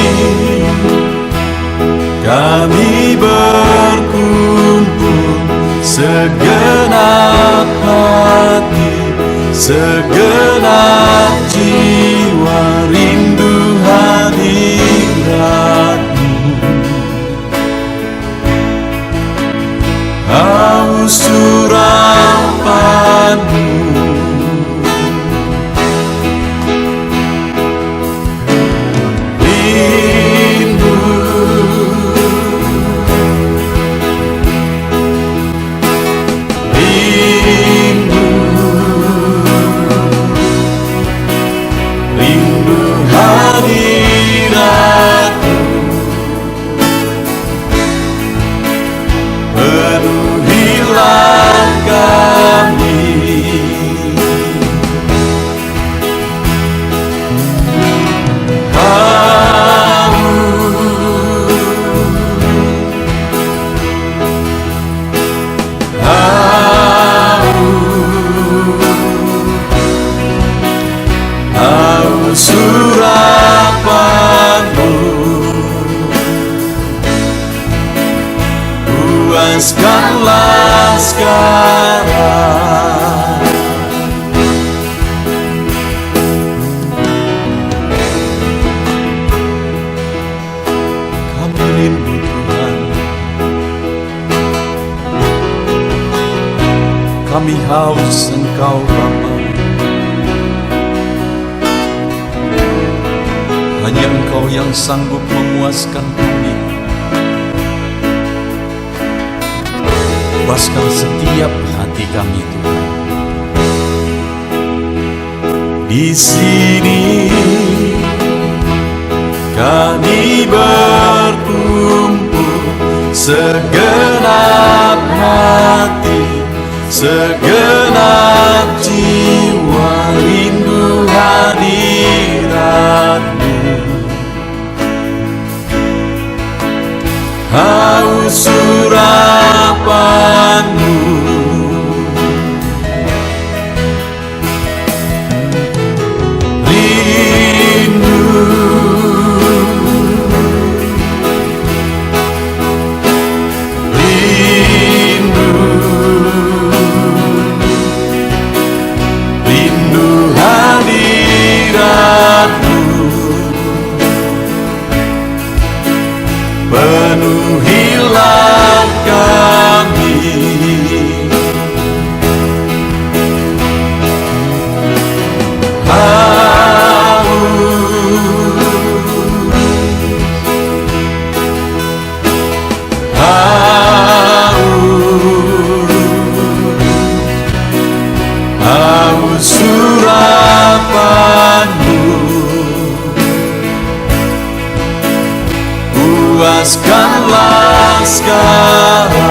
kami berkumpul, segenap hati, segenap jiwa, rindu hadirat-Mu. Haus urapan-Mu, rindu puaskanlah sekarang. Kami rindu Tuhan, kami haus Engkau Bapa. Hanya Engkau yang sanggup memuaskan kami. Puaskan setiap hati kami Tuhan. Di sini kami berkumpul, segenap hati, segenap jiwa, rindu hadirat-Mu. Haus urapan-Mu, rindu, rindu, rindu hadirat-Mu. Penuhilah kami, haus urapan-Mu. Puaskanlah sekarang.